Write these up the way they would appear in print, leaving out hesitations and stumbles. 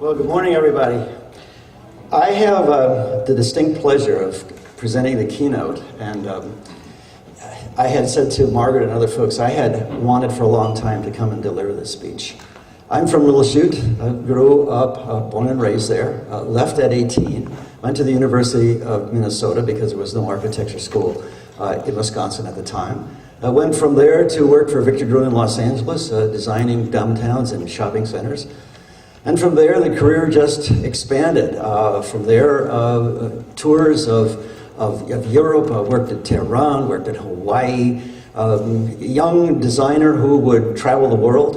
Well, good morning, everybody. I have the distinct pleasure of presenting the keynote, and I had said to Margaret and other folks, I had wanted for a long time to come and deliver this speech. I'm from Little Chute. I grew up, born and raised there, left at 18, went to the University of Minnesota because there was no architecture school in Wisconsin at the time. I went from there to work for Victor Gruen in Los Angeles, designing downtowns and shopping centers. And from there, the career just expanded. From there, tours of Europe. I worked at Tehran, worked at Hawaii. Young designer who would travel the world.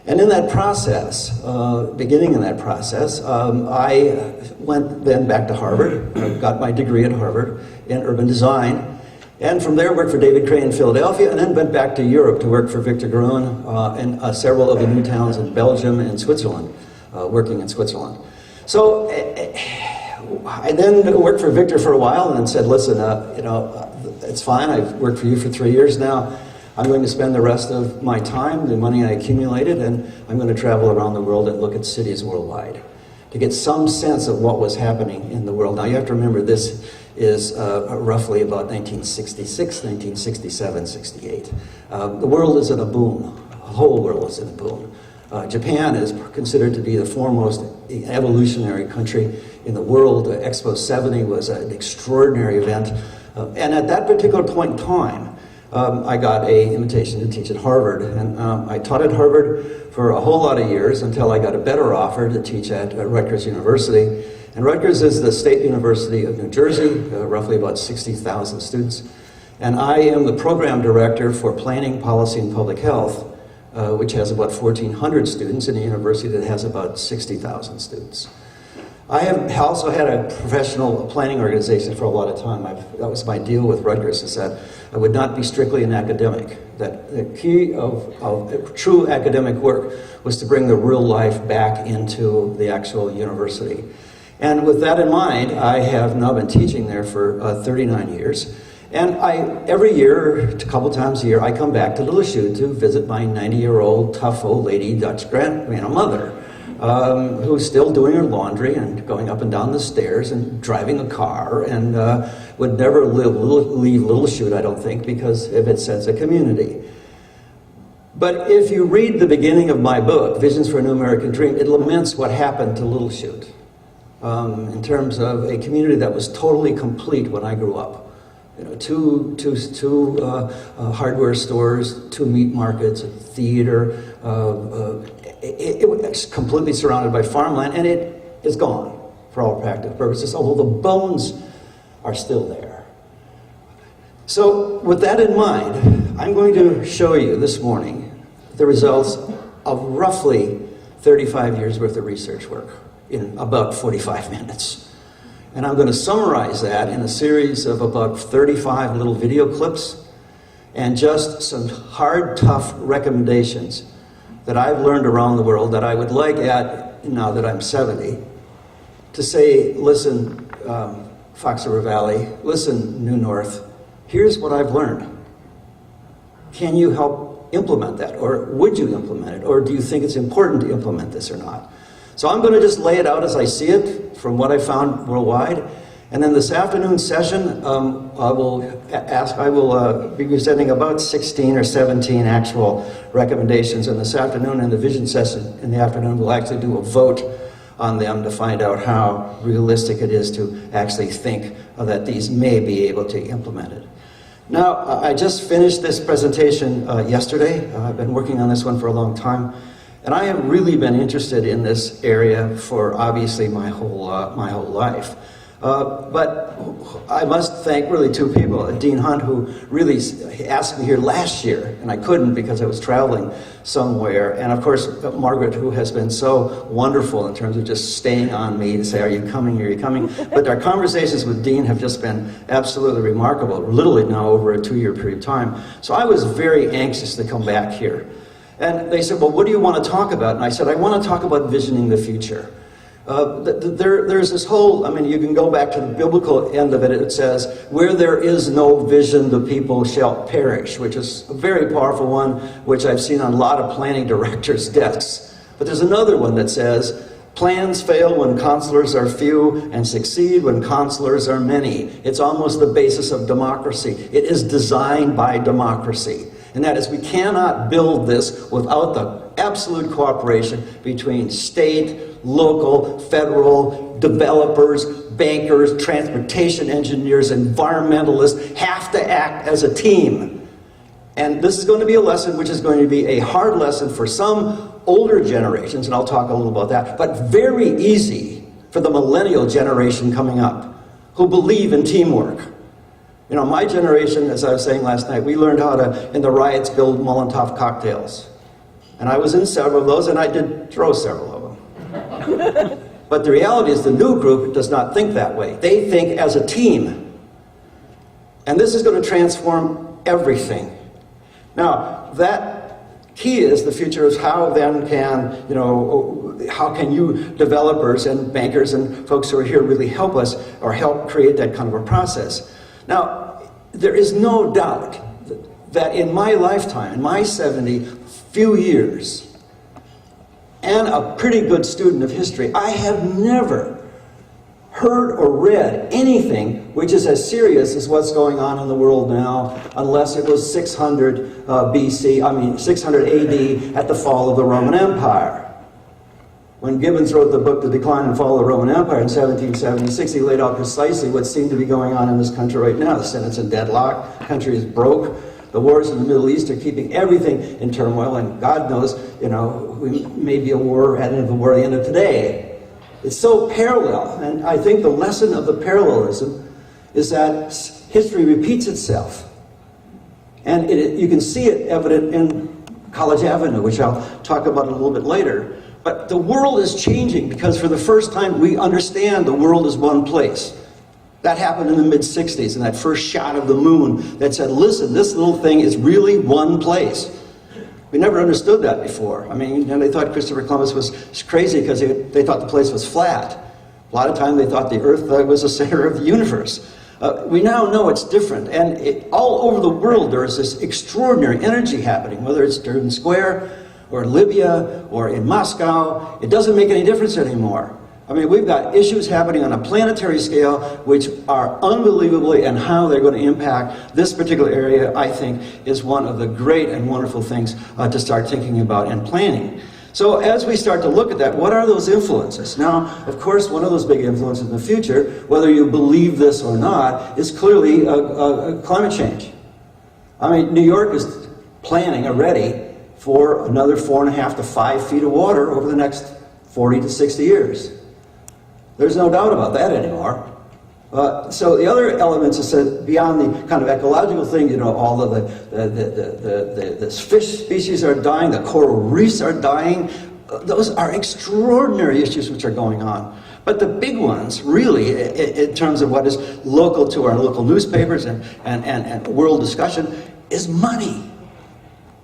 And in that process, beginning in that process, I went then back to Harvard, got my degree at Harvard in urban design. And from there, worked for David Cray in Philadelphia, and then went back to Europe to work for Victor Gruen and several of the new towns in Belgium and Switzerland, working in Switzerland. So I then worked for Victor for a while and then said, listen, it's fine. I've worked for you for 3 years now. I'm going to spend the rest of my time, the money I accumulated, and I'm going to travel around the world and look at cities worldwide to get some sense of what was happening in the world. Now, you have to remember this is roughly about 1966, 1967, 68. The world is in a boom. The whole world is in a boom. Japan is considered to be the foremost evolutionary country in the world. Expo 70 was an extraordinary event. And at that particular point in time, I got an invitation to teach at Harvard. And I taught at Harvard for a whole lot of years until I got a better offer to teach at Rutgers University. And Rutgers is the State University of New Jersey, roughly about 60,000 students. And I am the program director for Planning, Policy, and Public Health, which has about 1,400 students in a university that has about 60,000 students. I have also had a professional planning organization for a lot of time. That was my deal with Rutgers, is that I would not be strictly an academic. That the key of true academic work was to bring the real life back into the actual university. And with that in mind, I have now been teaching there for 39 years. And every year, a couple times a year, I come back to Little Chute to visit my 90-year-old tough old lady Dutch mother, who's still doing her laundry and going up and down the stairs and driving a car and would never leave Little Chute, I don't think, because of its sense of community. But if you read the beginning of my book, Visions for a New American Dream, it laments what happened to Little Chute. In terms of a community that was totally complete when I grew up. Two hardware stores, 2 meat markets, a theater. It was completely surrounded by farmland, and it is gone for all practical purposes, although the bones are still there. So with that in mind, I'm going to show you this morning the results of roughly 35 years worth of research work in about 45 minutes. And I'm going to summarize that in a series of about 35 little video clips and just some hard, tough recommendations that I've learned around the world that I would like now that I'm 70, to say, listen, Fox River Valley, listen, New North, here's what I've learned. Can you help implement that? Or would you implement it? Or do you think it's important to implement this or not? So I'm going to just lay it out as I see it from what I found worldwide. And then this afternoon session, I will be presenting about 16 or 17 actual recommendations. And this afternoon in the vision session in the afternoon, we'll actually do a vote on them to find out how realistic it is to actually think that these may be able to implement it. Now, I just finished this presentation yesterday. I've been working on this one for a long time. And I have really been interested in this area for obviously my whole life. But I must thank really 2 people. Dean Hunt, who really asked me here last year, and I couldn't because I was traveling somewhere. And of course, Margaret, who has been so wonderful in terms of just staying on me to say, are you coming, are you coming? But our conversations with Dean have just been absolutely remarkable, literally now over a 2-year period of time. So I was very anxious to come back here. And they said, well, what do you want to talk about? And I said, I want to talk about visioning the future. There's this whole, you can go back to the biblical end of it. It says, where there is no vision, the people shall perish, which is a very powerful one, which I've seen on a lot of planning directors' desks. But there's another one that says, Plans fail when counselors are few and succeed when counselors are many. It's almost the basis of democracy. It is designed by democracy. And that is, we cannot build this without the absolute cooperation between state, local, federal, developers, bankers, transportation engineers, environmentalists have to act as a team. And this is going to be a lesson which is going to be a hard lesson for some older generations, and I'll talk a little about that, but very easy for the millennial generation coming up who believe in teamwork. You know, my generation, as I was saying last night, we learned how to, in the riots, build Molotov cocktails. And I was in several of those, and I did throw several of them. But the reality is the new group does not think that way. They think as a team. And this is going to transform everything. Now, that key is the future is how then can, you know, how can you developers and bankers and folks who are here really help us or help create that kind of a process. Now, there is no doubt that in my lifetime, in my 70 few years, and a pretty good student of history, I have never heard or read anything which is as serious as what's going on in the world now, unless it was 600 600 AD at the fall of the Roman Empire. When Gibbons wrote the book, The Decline and Fall of the Roman Empire in 1776, he laid out precisely what seemed to be going on in this country right now. The Senate's in deadlock, the country is broke, the wars in the Middle East are keeping everything in turmoil, and God knows, you know, we may be a war at the end of the war at the end of today. It's so parallel, and I think the lesson of the parallelism is that history repeats itself. And you can see it evident in College Avenue, which I'll talk about a little bit later. But the world is changing because for the first time we understand the world is one place. That happened in the mid-60s, and that first shot of the moon that said, listen, this little thing is really one place. We never understood that before. I mean, you know, they thought Christopher Columbus was crazy because they thought the place was flat. A lot of time they thought the earth was the center of the universe. We now know it's different, and all over the world there is this extraordinary energy happening, whether it's Durban Square or Libya or in Moscow. It doesn't make any difference anymore. I mean, we've got issues happening on a planetary scale which are unbelievably, and how they're going to impact this particular area, I think, is one of the great and wonderful things to start thinking about and planning. So as we start to look at that, what are those influences? Now, of course, one of those big influences in the future, whether you believe this or not, is clearly climate change. I mean, New York is planning already for another 4.5 to 5 feet of water over the next 40 to 60 years. There's no doubt about that anymore. So the other elements is that beyond the kind of ecological thing, you know, all of the fish species are dying, the coral reefs are dying. Those are extraordinary issues which are going on. But the big ones, really, in terms of what is local to our local newspapers and world discussion, is money,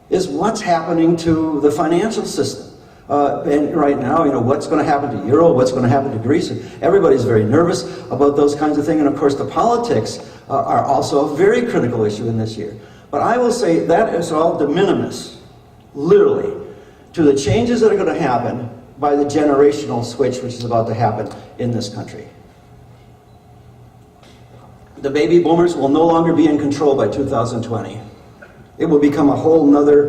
is what's happening to the financial system. And right now, you know, what's going to happen to Euro, what's going to happen to Greece, and everybody's very nervous about those kinds of things. And of course, the politics are also a very critical issue in this year. But I will say that is all de minimis, literally, to the changes that are going to happen by the generational switch which is about to happen in this country. The baby boomers will no longer be in control by 2020. It will become a whole nother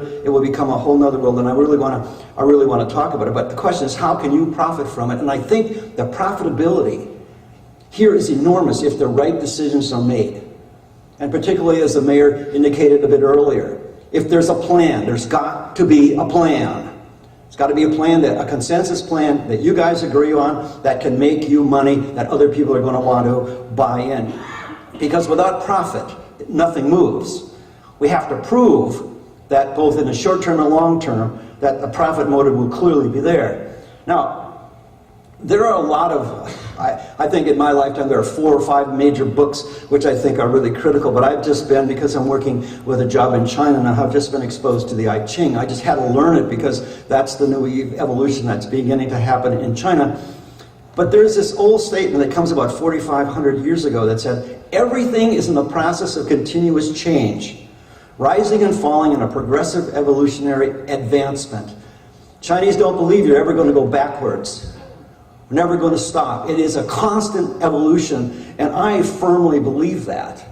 world, and I really want to talk about it. But the question is, how can you profit from it? And I think the profitability here is enormous if the right decisions are made. And particularly, as the mayor indicated a bit earlier, if there's a plan, there's got to be a plan. It's got to be a plan, a consensus plan that you guys agree on, that can make you money, that other people are going to want to buy in. Because without profit, nothing moves. We have to prove that both in the short term and long term, that the profit motive will clearly be there. Now, there are a lot of, I think in my lifetime there are 4 or 5 major books which I think are really critical, but I've just been, because I'm working with a job in China and I've just been exposed to the I Ching. I just had to learn it because that's the new evolution that's beginning to happen in China. But there's this old statement that comes about 4,500 years ago that said, everything is in the process of continuous change, rising and falling in a progressive evolutionary advancement. Chinese don't believe you're ever going to go backwards. We're never going to stop. It is a constant evolution, and I firmly believe that.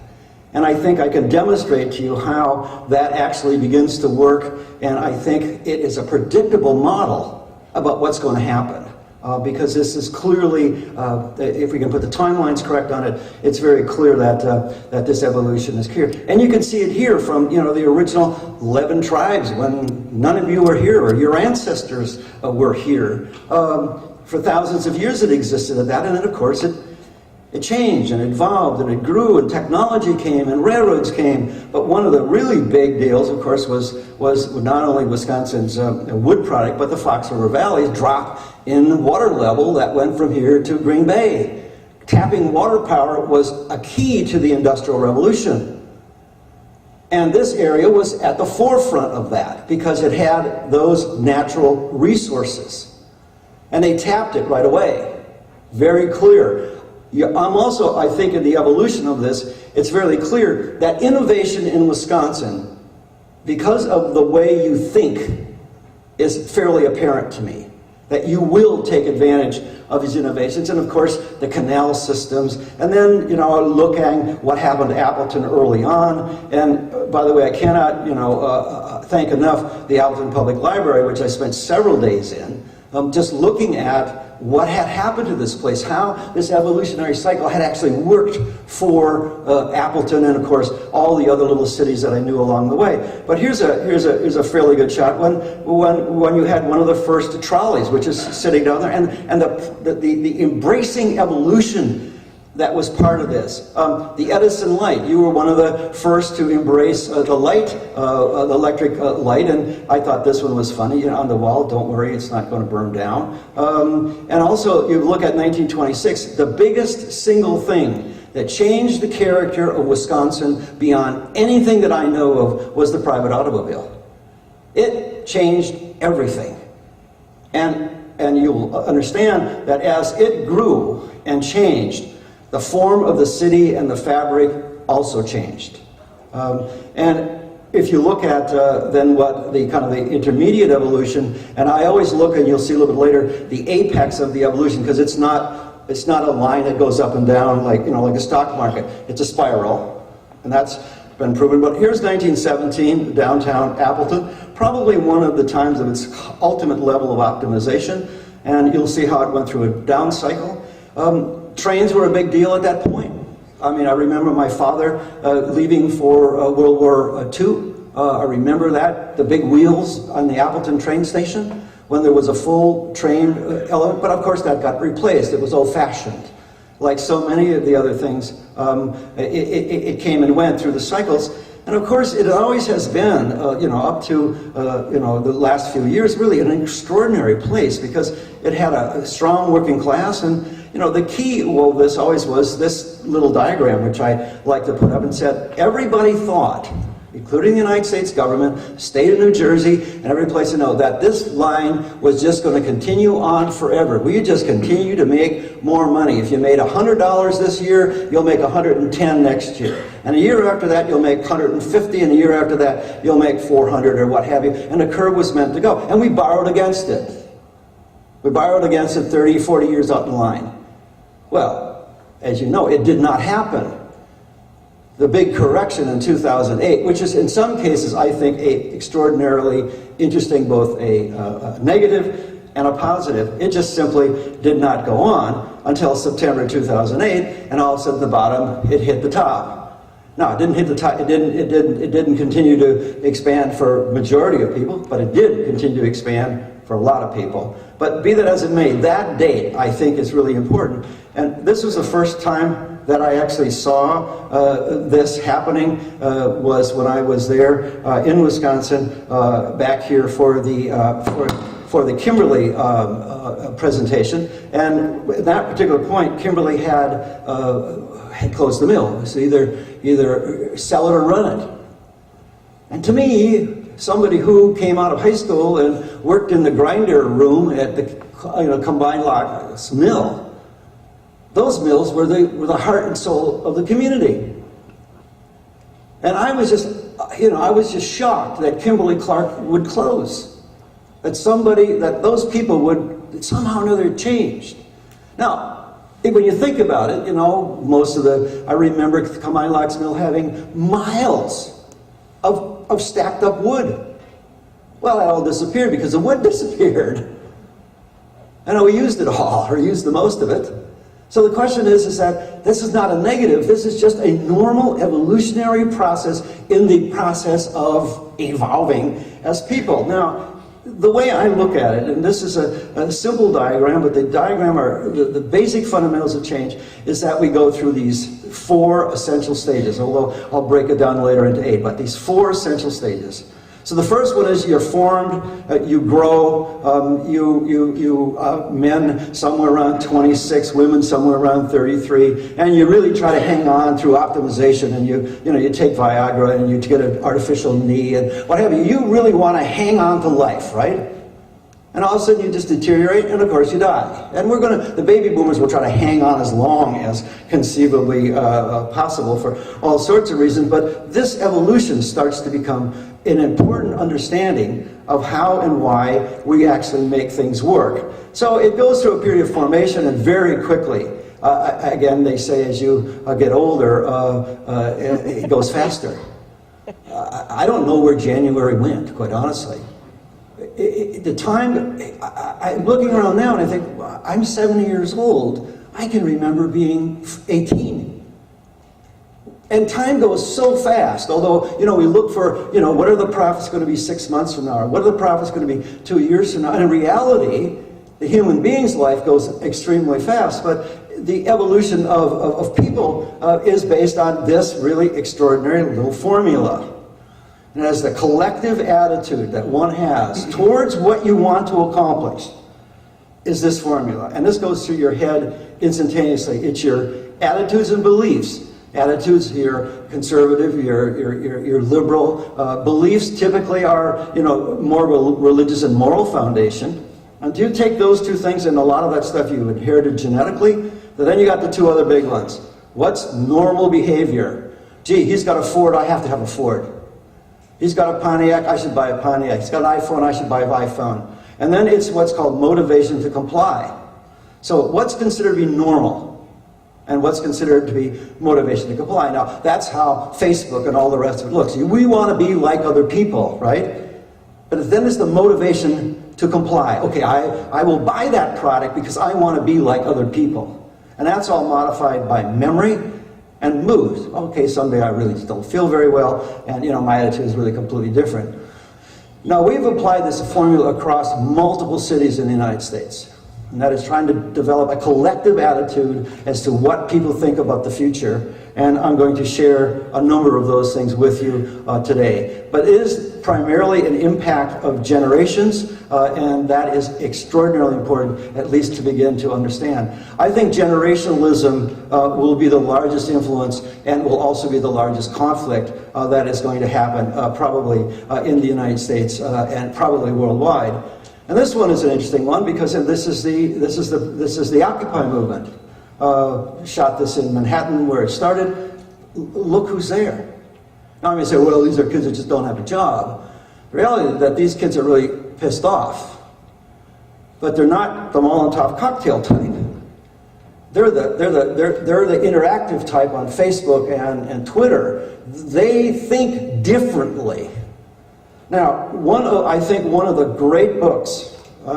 And I think I can demonstrate to you how that actually begins to work, and I think it is a predictable model about what's going to happen. Because this is clearly, if we can put the timelines correct on it, it's very clear that that this evolution is clear. And you can see it here from the original 11 tribes when none of you were here, or your ancestors were here. For thousands of years it existed at that, and then of course it changed and evolved and it grew, and technology came and railroads came. But one of the really big deals, of course, was not only Wisconsin's wood product, but the Fox River Valley's drop in water level that went from here to Green Bay. Tapping water power was a key to the Industrial Revolution. And this area was at the forefront of that because it had those natural resources. And they tapped it right away. Very clear. I'm also, I think, in the evolution of this, it's very clear that innovation in Wisconsin, because of the way you think, is fairly apparent to me. That you will take advantage of these innovations, and of course, the canal systems, and then, looking what happened to Appleton early on. And by the way, I cannot, thank enough the Appleton Public Library, which I spent several days in, just looking at what had happened to this place, how this evolutionary cycle had actually worked for Appleton, and of course all the other little cities that I knew along the way. But here's a fairly good shot when you had one of the first trolleys, which is sitting down there, and the embracing evolution that was part of this. The Edison light, you were one of the first to embrace the light, the electric light, and I thought this one was funny, on the wall, don't worry, it's not going to burn down. And also, you look at 1926, the biggest single thing that changed the character of Wisconsin beyond anything that I know of was the private automobile. It changed everything. And you'll understand that as it grew and changed, the form of the city and the fabric also changed. And if you look at then what the kind of the intermediate evolution, and I always look, and you'll see a little bit later, the apex of the evolution, because it's not a line that goes up and down like like a stock market. It's a spiral, and that's been proven. But here's 1917, downtown Appleton, probably one of the times of its ultimate level of optimization, and you'll see how it went through a down cycle. Trains were a big deal at that point. I mean, I remember my father leaving for World War II. I remember that, the big wheels on the Appleton train station when there was a full train element, but of course that got replaced. It was old-fashioned. Like so many of the other things, it came and went through the cycles. And of course, it always has been, up to, the last few years, really an extraordinary place because it had a strong working class. And, the key of this always was this little diagram, which I like to put up, and said, everybody thought, including the United States government, state of New Jersey, and every place that this line was just going to continue on forever. We just continue to make more money. If you made $100 this year, you'll make $110 next year. And a year after that, you'll make $150, and a year after that, you'll make $400 or what have you. And the curve was meant to go. And we borrowed against it. We borrowed against it 30, 40 years out the line. Well, as you know, it did not happen. The big correction in 2008, which is in some cases, I think, a extraordinarily interesting, both a negative and a positive. It just simply did not go on until September 2008, and all of a sudden, at the bottom, it hit the top. No, it didn't hit the top. It didn't continue to expand for majority of people, but it did continue to expand for a lot of people. But be that as it may, that date, I think, is really important. And this was the first time that I actually saw this happening was when I was there in Wisconsin back here for the Kimberly presentation. And at that particular point, Kimberly had closed the mill. It was either sell it or run it. And to me, somebody who came out of high school and worked in the grinder room at the combined locks mill, those mills were the heart and soul of the community. And I was just shocked that Kimberly-Clark would close. That those people would somehow or another changed. Now, when you think about it, you know, I remember Kamai Mill having miles of stacked up wood. Well, that all disappeared because the wood disappeared. And we used it all, or used the most of it. So the question is that this is not a negative, this is just a normal evolutionary process in the process of evolving as people. Now, the way I look at it, and this is a simple diagram, but the diagram the basic fundamentals of change is that we go through these 4 essential stages, although I'll break it down later into 8, but these 4 essential stages. So the first one is you're formed, you grow, men somewhere around 26, women somewhere around 33, and you really try to hang on through optimization, and you take Viagra and you get an artificial knee and what have you. You really want to hang on to life, right? And all of a sudden you just deteriorate, and of course you die. And the baby boomers will try to hang on as long as conceivably possible for all sorts of reasons, but this evolution starts to become an important understanding of how and why we actually make things work. So it goes through a period of formation, and very quickly, again, they say as you get older, it goes faster. I don't know where January went, quite honestly. The time, I'm looking around now and I think, I'm 70 years old. I can remember being 18. And time goes so fast, although, we look for, what are the profits going to be 6 months from now? Or what are the profits going to be 2 years from now? And in reality, the human being's life goes extremely fast, but the evolution of people is based on this really extraordinary little formula. And as the collective attitude that one has towards what you want to accomplish is this formula. And this goes through your head instantaneously. It's your attitudes and beliefs. Attitudes, your conservative, your liberal. Beliefs typically are, more religious and moral foundation. And you take those 2 things, and a lot of that stuff you inherited genetically, but then you got the 2 other big ones. What's normal behavior? Gee, he's got a Ford, I have to have a Ford. He's got a Pontiac, I should buy a Pontiac. He's got an iPhone, I should buy an iPhone. And then it's what's called motivation to comply. So what's considered to be normal? And what's considered to be motivation to comply. Now, that's how Facebook and all the rest of it looks. We want to be like other people, right? But then there's the motivation to comply. Okay, I will buy that product because I want to be like other people. And that's all modified by memory and mood. Okay, someday I really don't feel very well, and my attitude is really completely different. Now, we've applied this formula across multiple cities in the United States. And that is trying to develop a collective attitude as to what people think about the future. And I'm going to share a number of those things with you today. But it is primarily an impact of generations, and that is extraordinarily important, at least to begin to understand. I think generationalism will be the largest influence and will also be the largest conflict that is going to happen probably in the United States and probably worldwide. And this one is an interesting one because this is the Occupy movement. Shot this in Manhattan where it started. Look who's there. Now I may say, well, these are kids that just don't have a job. The reality is that these kids are really pissed off. But they're not the Molotov cocktail type. They're the interactive type on Facebook and Twitter. They think differently. Now, I think one of the great books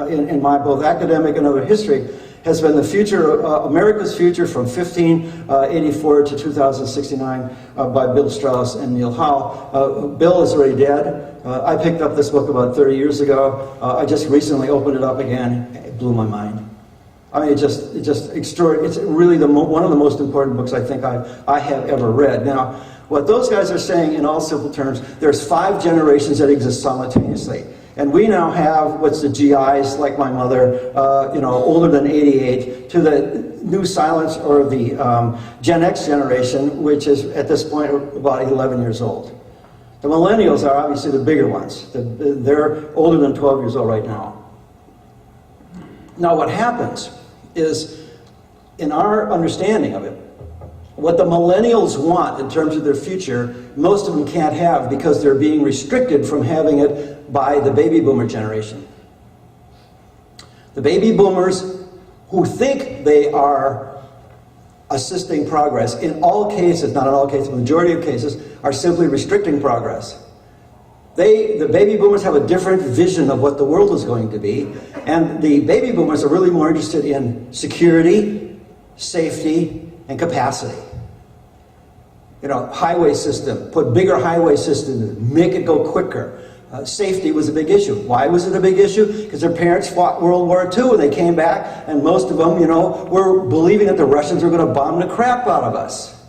in my both academic and other history has been the future, America's Future from 1584 to 2069 by Bill Strauss and Neil Howe. Bill is already dead. I picked up this book about 30 years ago. I just recently opened it up again. It blew my mind. I mean, it's just extraordinary. It's really one of the most important books I think I have ever read. Now, what those guys are saying in all simple terms, there's 5 generations that exist simultaneously. And we now have what's the GIs, like my mother, older than 88, to the new silence or the Gen X generation, which is at this point about 11 years old. The millennials are obviously the bigger ones. They're older than 12 years old right now. Now what happens is, in our understanding of it, what the millennials want in terms of their future, most of them can't have because they're being restricted from having it by the baby boomer generation. The baby boomers who think they are assisting progress, in all cases, not in all cases, the majority of cases, are simply restricting progress. The baby boomers have a different vision of what the world is going to be, and the baby boomers are really more interested in security, safety, and capacity. You know, highway system, put bigger highway systems, make it go quicker. Safety was a big issue. Why was it a big issue? Because their parents fought World War II and they came back, and most of them, you know, were believing that the Russians were going to bomb the crap out of us.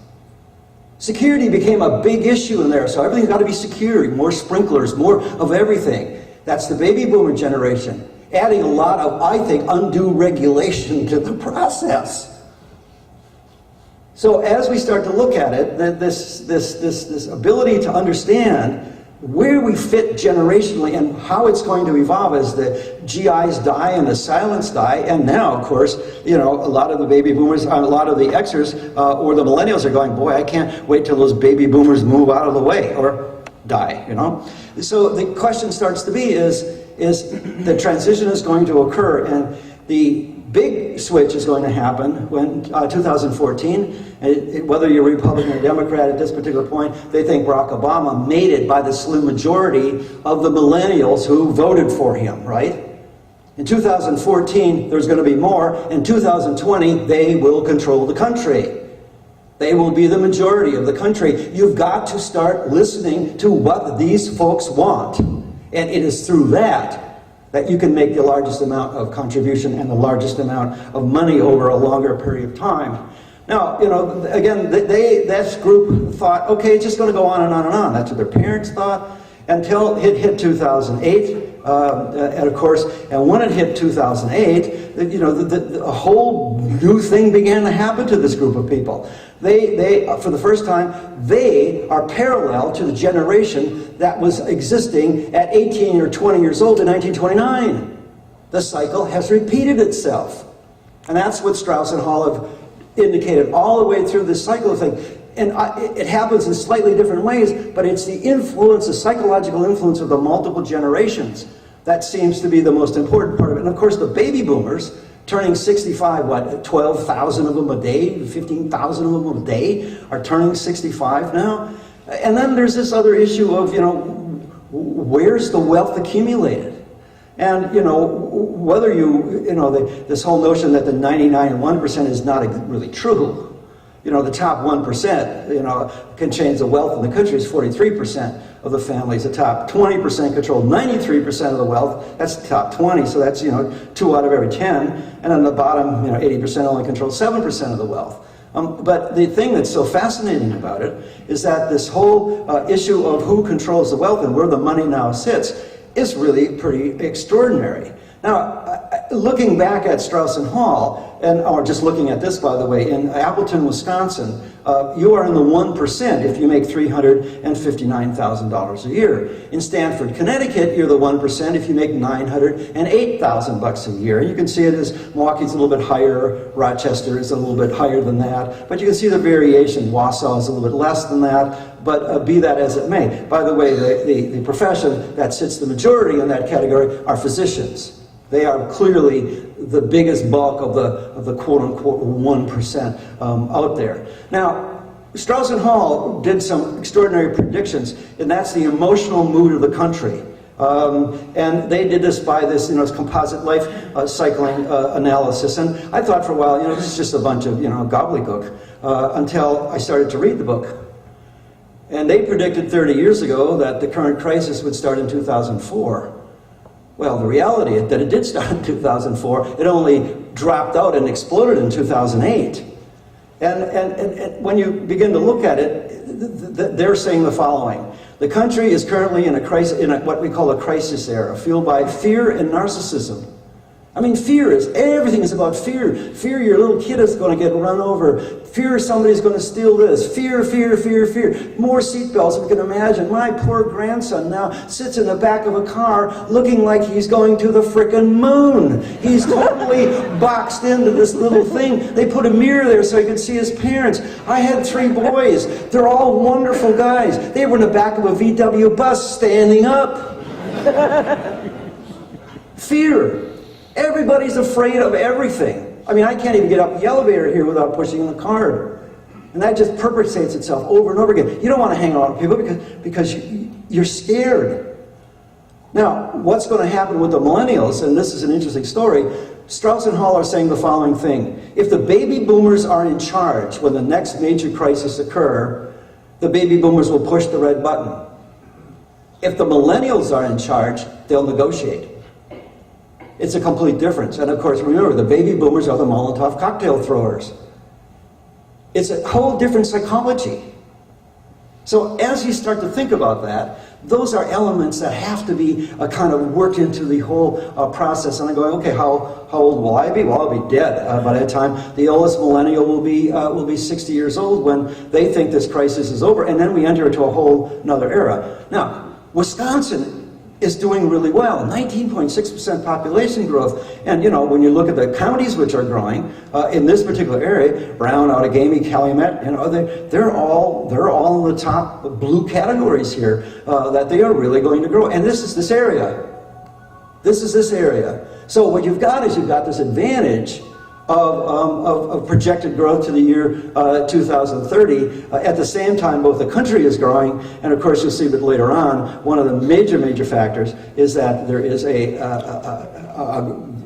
Security became a big issue in there, so everything's got to be secure, more sprinklers, more of everything. That's the baby boomer generation, adding a lot of, I think, undue regulation to the process. So as we start to look at it, this ability to understand where we fit generationally and how it's going to evolve as the GIs die and the silents die, and now, of course, you know, a lot of the baby boomers, a lot of the Xers or the millennials are going, boy, I can't wait till those baby boomers move out of the way or die, you know. So the question starts to be is the transition is going to occur, and the big switch is going to happen when 2014, whether you're Republican or Democrat at this particular point, they think Barack Obama made it by the slim majority of the millennials who voted for him, right? In 2014, there's going to be more. In 2020, they will control the country. They will be the majority of the country. You've got to start listening to what these folks want. And it is through that you can make the largest amount of contribution and the largest amount of money over a longer period of time. Now, you know, again, that group thought, okay, it's just going to go on and on and on. That's what their parents thought until it hit 2008. And of course, and when it hit 2008, you know, a whole new thing began to happen to this group of people. They, for the first time, they are parallel to the generation that was existing at 18 or 20 years old in 1929. The cycle has repeated itself. And that's what Strauss and Hall have indicated all the way through this cycle of thing. And it happens in slightly different ways, but it's the influence, the psychological influence of the multiple generations that seems to be the most important part of it. And of course, the baby boomers, turning 65, what, 12,000 of them a day, 15,000 of them a day are turning 65 now. And then there's this other issue of, you know, where's the wealth accumulated? And, you know, whether you know, this whole notion that the 99 and 1% is not really true. You know, the top 1%, you know, can change the wealth in the country. Is 43% of the families. The top 20% control 93% of the wealth. That's the top 20, so that's, you know, 2 out of every 10. And on the bottom, you know, 80% only control 7% of the wealth. But the thing that's so fascinating about it is that this whole issue of who controls the wealth and where the money now sits is really pretty extraordinary. Now, looking back at Strauss and Hall, or just looking at this, by the way, in Appleton, Wisconsin, you are in the 1% if you make $359,000 a year. In Stamford, Connecticut, you're the 1% if you make $908,000 a year. And you can see it as Milwaukee's a little bit higher, Rochester is a little bit higher than that, but you can see the variation. Wausau is a little bit less than that, but be that as it may. By the way, the profession that sits the majority in that category are physicians. They are clearly the biggest bulk of the quote-unquote 1% out there. Now, Strauss and Hall did some extraordinary predictions, and that's the emotional mood of the country. And they did this by this, you know, composite life cycling analysis. And I thought for a while, you know, this is just a bunch of, you know, gobbledygook, until I started to read the book. And they predicted 30 years ago that the current crisis would start in 2004. Well, the reality is that it did start in 2004. It only dropped out and exploded in 2008. And when you begin to look at it, they're saying the following. The country is currently in a crisis, what we call a crisis era, fueled by fear and narcissism. I mean, everything is about fear. Fear your little kid is going to get run over. Fear somebody's going to steal this. Fear, fear, fear, fear. More seatbelts, if you can imagine. My poor grandson now sits in the back of a car looking like he's going to the frickin' moon. He's totally boxed into this little thing. They put a mirror there so he could see his parents. I had 3 boys. They're all wonderful guys. They were in the back of a VW bus standing up. Fear. Everybody's afraid of everything. I mean, I can't even get up the elevator here without pushing the card. And that just perpetrates itself over and over again. You don't want to hang out with people because you're scared. Now, what's going to happen with the millennials, and this is an interesting story, Strauss and Hall are saying the following thing. If the baby boomers are in charge when the next major crisis occur, the baby boomers will push the red button. If the millennials are in charge, they'll negotiate. It's a complete difference. And of course, remember, the baby boomers are the Molotov cocktail throwers. It's a whole different psychology. So as you start to think about that, those are elements that have to be kind of worked into the whole process. And I'm going, okay, how old will I be? Well, I'll be dead by that time. The oldest millennial will be 60 years old when they think this crisis is over. And then we enter into a whole another era. Now, Wisconsin is doing really well, 19.6% population growth. And you know, when you look at the counties which are growing, in this particular area, Brown, Outagamie, Calumet, you know, they're all in the top blue categories here, that they are really going to grow. And this is this area. This is this area. So what you've got is you've got this advantage of projected growth to the year 2030. At the same time, both the country is growing, and of course you'll see that later on, one of the major factors is that there is a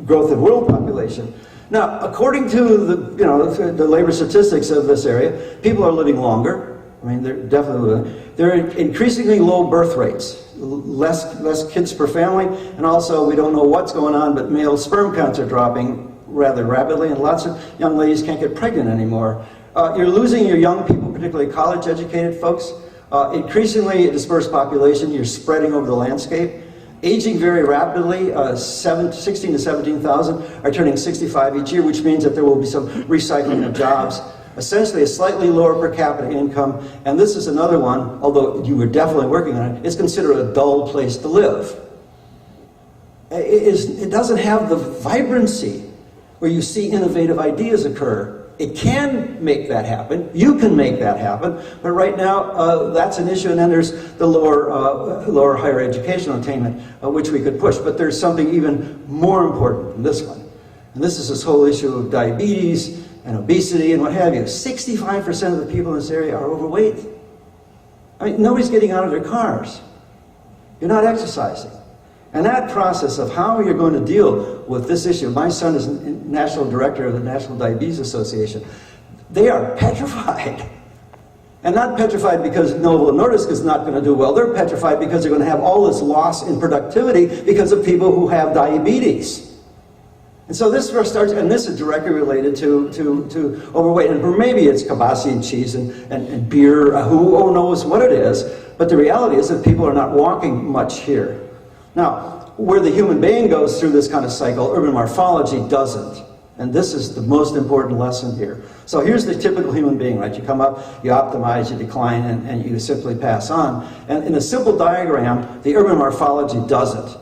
growth of world population. Now, according to the labor statistics of this area, people are living longer. I mean, they're increasingly low birth rates, less kids per family, and also we don't know what's going on, but male sperm counts are dropping rather rapidly, and lots of young ladies can't get pregnant anymore. You're losing your young people, particularly college-educated folks. Increasingly a dispersed population, you're spreading over the landscape. Aging very rapidly, 16 to 17,000 are turning 65 each year, which means that there will be some recycling of jobs. Essentially a slightly lower per capita income, and this is another one, although you were definitely working on it, it's considered a dull place to live. It doesn't have the vibrancy where you see innovative ideas occur. It can make that happen. You can make that happen. But right now, that's an issue. And then there's the lower higher educational attainment, which we could push. But there's something even more important than this one. And this is this whole issue of diabetes and obesity and what have you. 65% of the people in this area are overweight. I mean, nobody's getting out of their cars. You're not exercising. And that process of how you're going to deal with this issue, my son is national director of the National Diabetes Association. They are petrified. And not petrified because Novo Nordisk is not going to do well. They're petrified because they're going to have all this loss in productivity because of people who have diabetes. And so this starts, and this is directly related to overweight. And maybe it's kibasi and cheese and beer, who knows what it is. But the reality is that people are not walking much here. Now, where the human being goes through this kind of cycle, urban morphology doesn't. And this is the most important lesson here. So here's the typical human being, right? You come up, you optimize, you decline, and you simply pass on. And in a simple diagram, the urban morphology doesn't.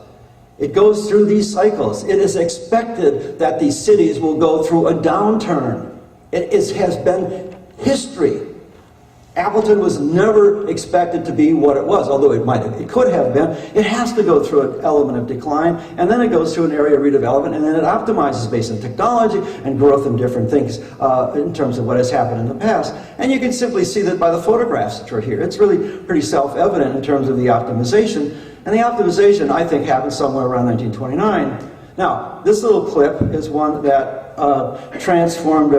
It goes through these cycles. It is expected that these cities will go through a downturn. It has been history. Appleton was never expected to be what it was, although it could have been. It has to go through an element of decline, and then it goes through an area of redevelopment, and then it optimizes based on technology and growth and different things in terms of what has happened in the past. And you can simply see that by the photographs that are here. It's really pretty self-evident in terms of the optimization. And the optimization, I think, happened somewhere around 1929. Now, this little clip is one that transformed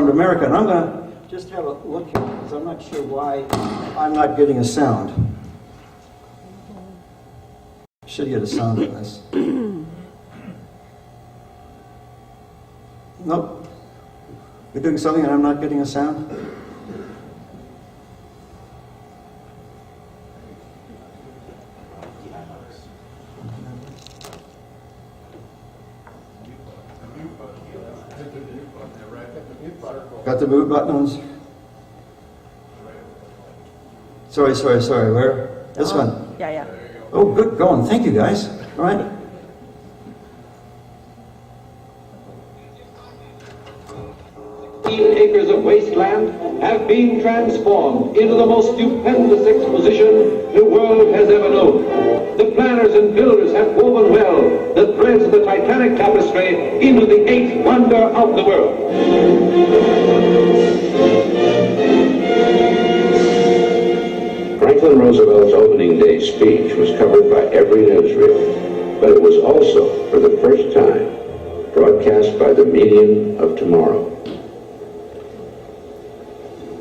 America, and I'm going to just have a look here, because I'm not sure why I'm not getting a sound. Should get a sound on this. Nope. You're doing something and I'm not getting a sound? Got the mute buttons? Sorry. Where? This one? Yeah. Oh, good going. Thank you, guys. All right. Acres of wasteland have been transformed into the most stupendous exposition the world has ever known. the planners and builders have woven well the threads of the Titanic tapestry into the eighth wonder of the world. Franklin Roosevelt's opening day speech was covered by every newsreel, but it was also, for the first time, broadcast by the medium of tomorrow.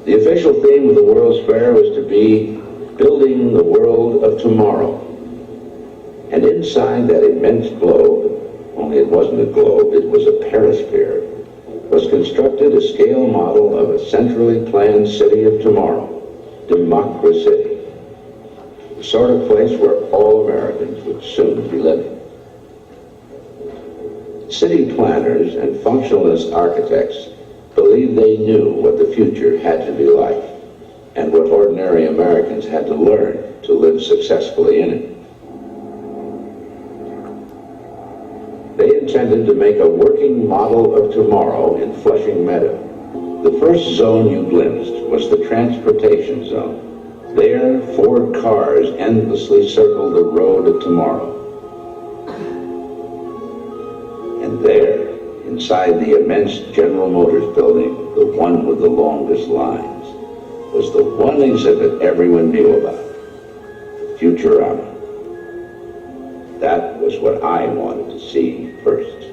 The official theme of the World's Fair was to be Building the World of Tomorrow. And inside that immense globe, only it wasn't a globe, it was a perisphere, was constructed a scale model of a centrally planned city of tomorrow, Democracy, the sort of place where all Americans would soon be living. City planners and functionalist architects believed they knew what the future had to be like and what ordinary Americans had to learn to live successfully in it. They intended to make a working model of tomorrow in Flushing Meadow. The first zone you glimpsed was the transportation zone. There, Ford cars endlessly circled the road of tomorrow. And there, inside the immense General Motors building, the one with the longest lines, was the one exhibit everyone knew about, Futurama. That was what I wanted to see first.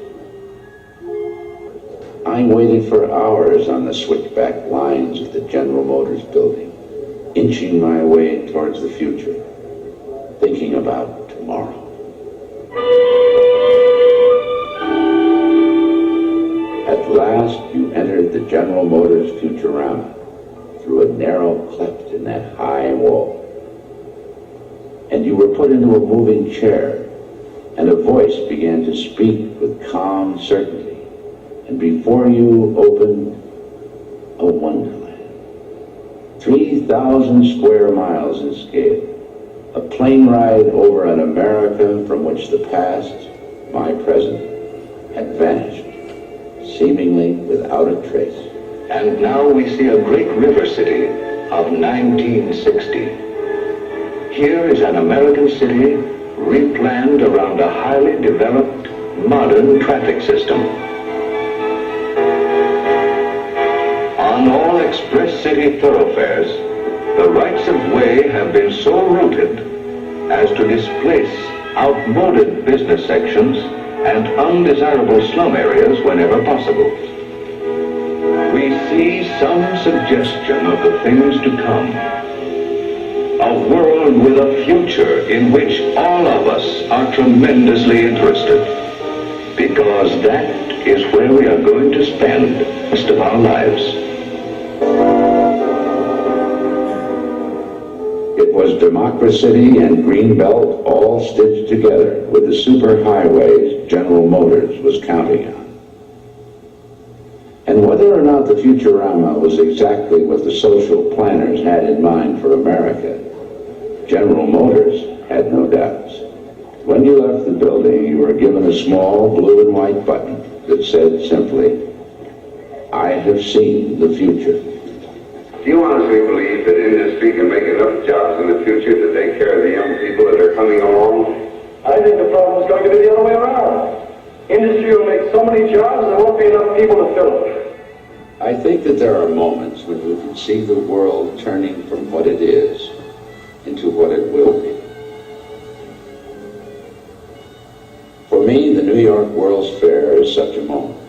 I waited for hours on the switchback lines of the General Motors building, inching my way towards the future, thinking about tomorrow. At last, you entered the General Motors Futurama through a narrow cleft in that high wall. And you were put into a moving chair, and a voice began to speak with calm certainty. And before you opened a wonderland. 3,000 square miles in scale. A plane ride over an America from which the past, my present, had vanished, seemingly without a trace. And now we see a great river city of 1960. Here is an American city replanned around a highly developed, modern traffic system. On all express city thoroughfares, the rights of way have been so rooted as to displace outmoded business sections and undesirable slum areas whenever possible. We see some suggestion of the things to come. A world with a future in which all of us are tremendously interested, because that is where we are going to spend most of our lives. It was Democracy and Greenbelt all stitched together with the superhighways General Motors was counting on. And whether or not the Futurama was exactly what the social planners had in mind for America, General Motors had no doubts. When you left the building, you were given a small blue and white button that said simply, I have seen the future. Do you honestly believe that industry can make enough jobs in the future to take care of the young people that are coming along? I think the problem is going to be the other way around. Industry will make so many jobs, there won't be enough people to fill them. I think that there are moments when you can see the world turning from what it is into what it will be. For me, the New York World's Fair is such a moment.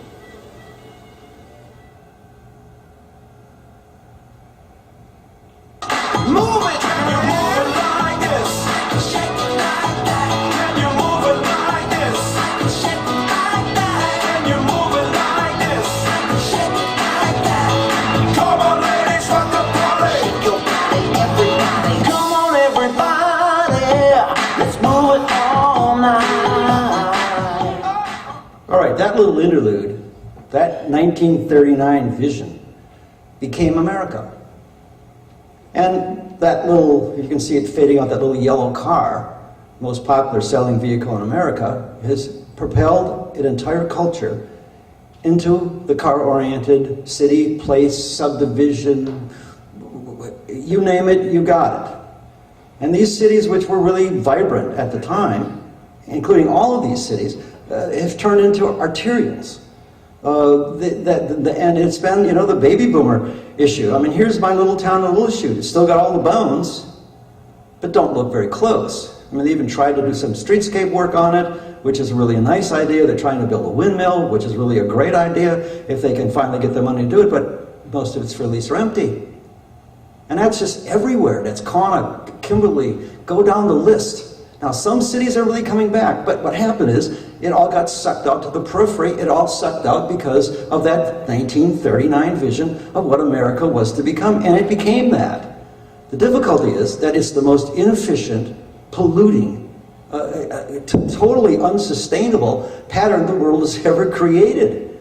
That little interlude, that 1939 vision, became America. And that little, you can see it fading out, that little yellow car, most popular selling vehicle in America, has propelled an entire culture into the car-oriented city, place, subdivision, you name it, you got it. And these cities, which were really vibrant at the time, including all of these cities, have turned into arterials. And it's been, you know, the baby boomer issue. I mean, here's my little town in Littleshoot. It's still got all the bones, but don't look very close. I mean, they even tried to do some streetscape work on it, which is really a nice idea. They're trying to build a windmill, which is really a great idea if they can finally get the money to do it, but most of it's for lease or empty. And that's just everywhere. That's Connaught, Kimberley, go down the list. Now, some cities are really coming back, but what happened is it all got sucked out to the periphery. It all sucked out because of that 1939 vision of what America was to become, and it became that. The difficulty is that it's the most inefficient, polluting, totally unsustainable pattern the world has ever created.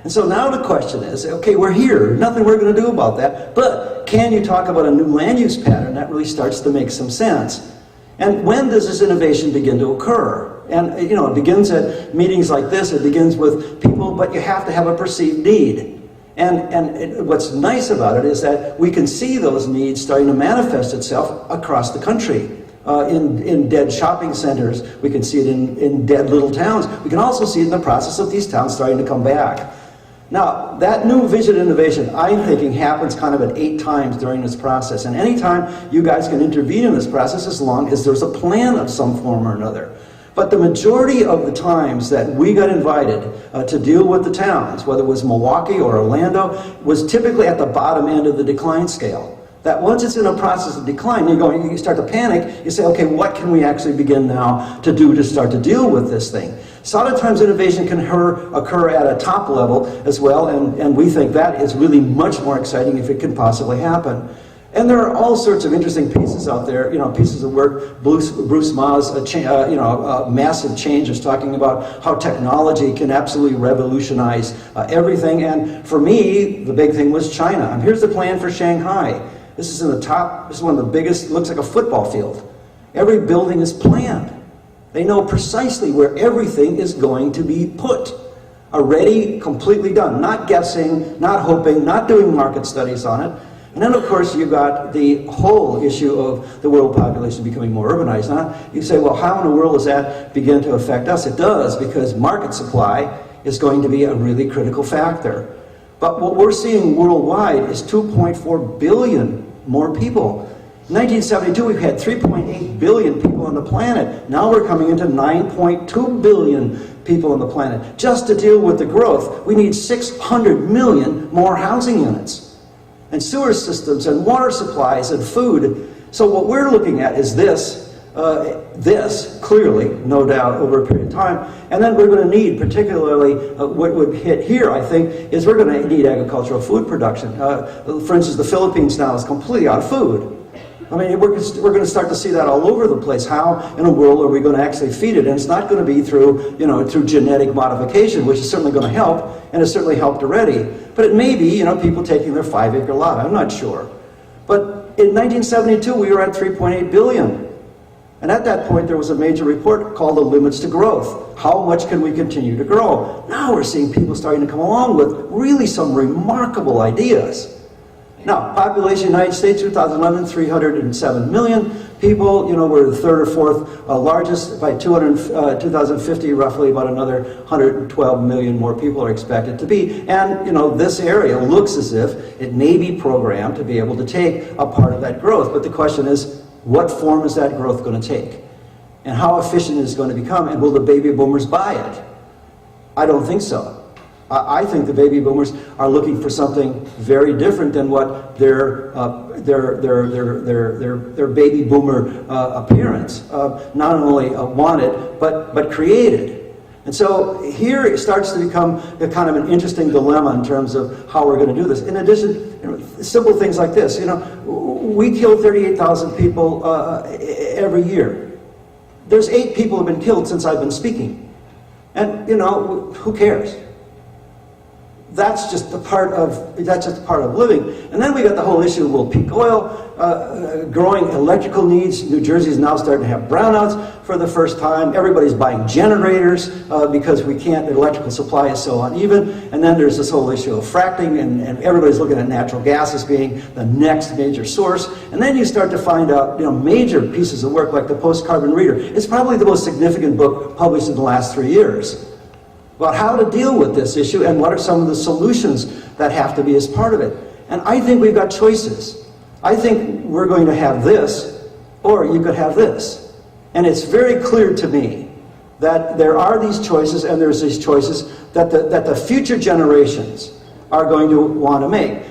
And so now the question is, okay, we're here, nothing we're going to do about that, but can you talk about a new land use pattern that really starts to make some sense? And when does this innovation begin to occur? And, you know, it begins at meetings like this, it begins with people, but you have to have a perceived need. And what's nice about it is that we can see those needs starting to manifest itself across the country. In dead shopping centers, we can see it in dead little towns. We can also see it in the process of these towns starting to come back. Now, that new vision innovation, I'm thinking, happens kind of at 8 times during this process. And anytime you guys can intervene in this process as long as there's a plan of some form or another. But the majority of the times that we got invited to deal with the towns, whether it was Milwaukee or Orlando, was typically at the bottom end of the decline scale. That once it's in a process of decline, you start to panic, you say, okay, what can we actually begin now to do to start to deal with this thing? So a lot of times innovation can occur at a top level as well, and we think that is really much more exciting if it can possibly happen. And there are all sorts of interesting pieces out there, you know, pieces of work. Bruce Ma's, massive change is talking about how technology can absolutely revolutionize everything. And for me, the big thing was China. And here's the plan for Shanghai. This is in the top, this is one of the biggest, looks like a football field. Every building is planned. They know precisely where everything is going to be put. Already completely done. Not guessing, not hoping, not doing market studies on it. And then, of course, you've got the whole issue of the world population becoming more urbanized. Now, you say, well, how in the world does that begin to affect us? It does, because market supply is going to be a really critical factor. But what we're seeing worldwide is 2.4 billion more people. In 1972, we had 3.8 billion people on the planet. Now we're coming into 9.2 billion people on the planet. Just to deal with the growth, we need 600 million more housing units, and sewer systems, and water supplies, and food. So what we're looking at is this clearly, no doubt, over a period of time. And then we're going to need, particularly, what would hit here, I think, is we're going to need agricultural food production. For instance, the Philippines now is completely out of food. I mean, we're going to start to see that all over the place. How in the world are we going to actually feed it? And it's not going to be through, you know, through genetic modification, which is certainly going to help, and has certainly helped already. But it may be, you know, people taking their 5-acre lot. I'm not sure. But in 1972, we were at 3.8 billion. And at that point, there was a major report called The Limits to Growth. How much can we continue to grow? Now we're seeing people starting to come along with really some remarkable ideas. Now, population in the United States, 2011, 307 million people. You know, we're the 3rd or 4th largest. By 2050, roughly about another 112 million more people are expected to be. And, you know, this area looks as if it may be programmed to be able to take a part of that growth. But the question is, what form is that growth going to take? And how efficient is it going to become? And will the baby boomers buy it? I don't think so. I think the baby boomers are looking for something very different than what their baby boomer appearance not only wanted, but created. And so here it starts to become a kind of an interesting dilemma in terms of how we're going to do this. In addition, you know, simple things like this. You know, we kill 38,000 people every year. There's 8 people who have been killed since I've been speaking. And, you know, who cares? that's just a part of living. And then we got the whole issue of peak oil, growing electrical needs. New Jersey is now starting to have brownouts for the first time. Everybody's buying generators because the electrical supply is so uneven. And then there's this whole issue of fracking, and everybody's looking at natural gas as being the next major source. And then you start to find out, major pieces of work like the Post-Carbon Reader. It's probably the most significant book published in the last 3 years about how to deal with this issue and what are some of the solutions that have to be as part of it. And I think we've got choices. I think we're going to have this, or you could have this. And it's very clear to me that there are these choices, and there's these choices that the future generations are going to want to make.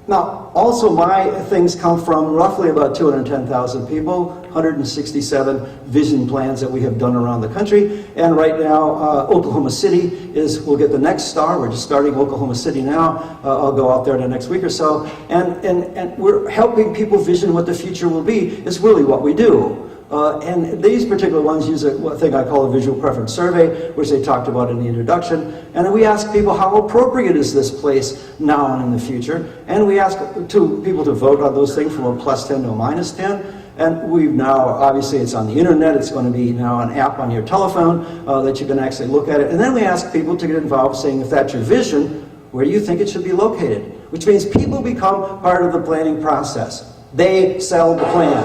Now, also my things come from roughly about 210,000 people, 167 vision plans that we have done around the country. And right now, Oklahoma City will get the next star. We're just starting Oklahoma City now. I'll go out there in the next week or so. And we're helping people vision what the future will be. It's really what we do. And these particular ones use a thing I call a visual preference survey, which they talked about in the introduction. And then we ask people how appropriate is this place now and in the future. And we ask people to vote on those things from a +10 to a -10. And we've now, obviously it's on the internet, it's going to be now an app on your telephone that you can actually look at it. And then we ask people to get involved, saying if that's your vision, where do you think it should be located? Which means people become part of the planning process. They sell the plan.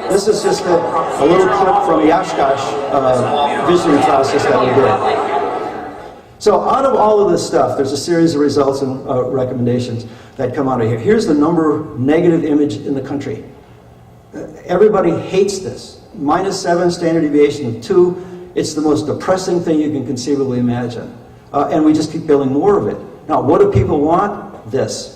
This is just a little clip from the Oshkosh visioning process that we did. So out of all of this stuff, there's a series of results and recommendations that come out of here. Here's the negative image in the country. Everybody hates this. -7 standard deviation of 2. It's the most depressing thing you can conceivably imagine. And we just keep building more of it. Now, what do people want? This.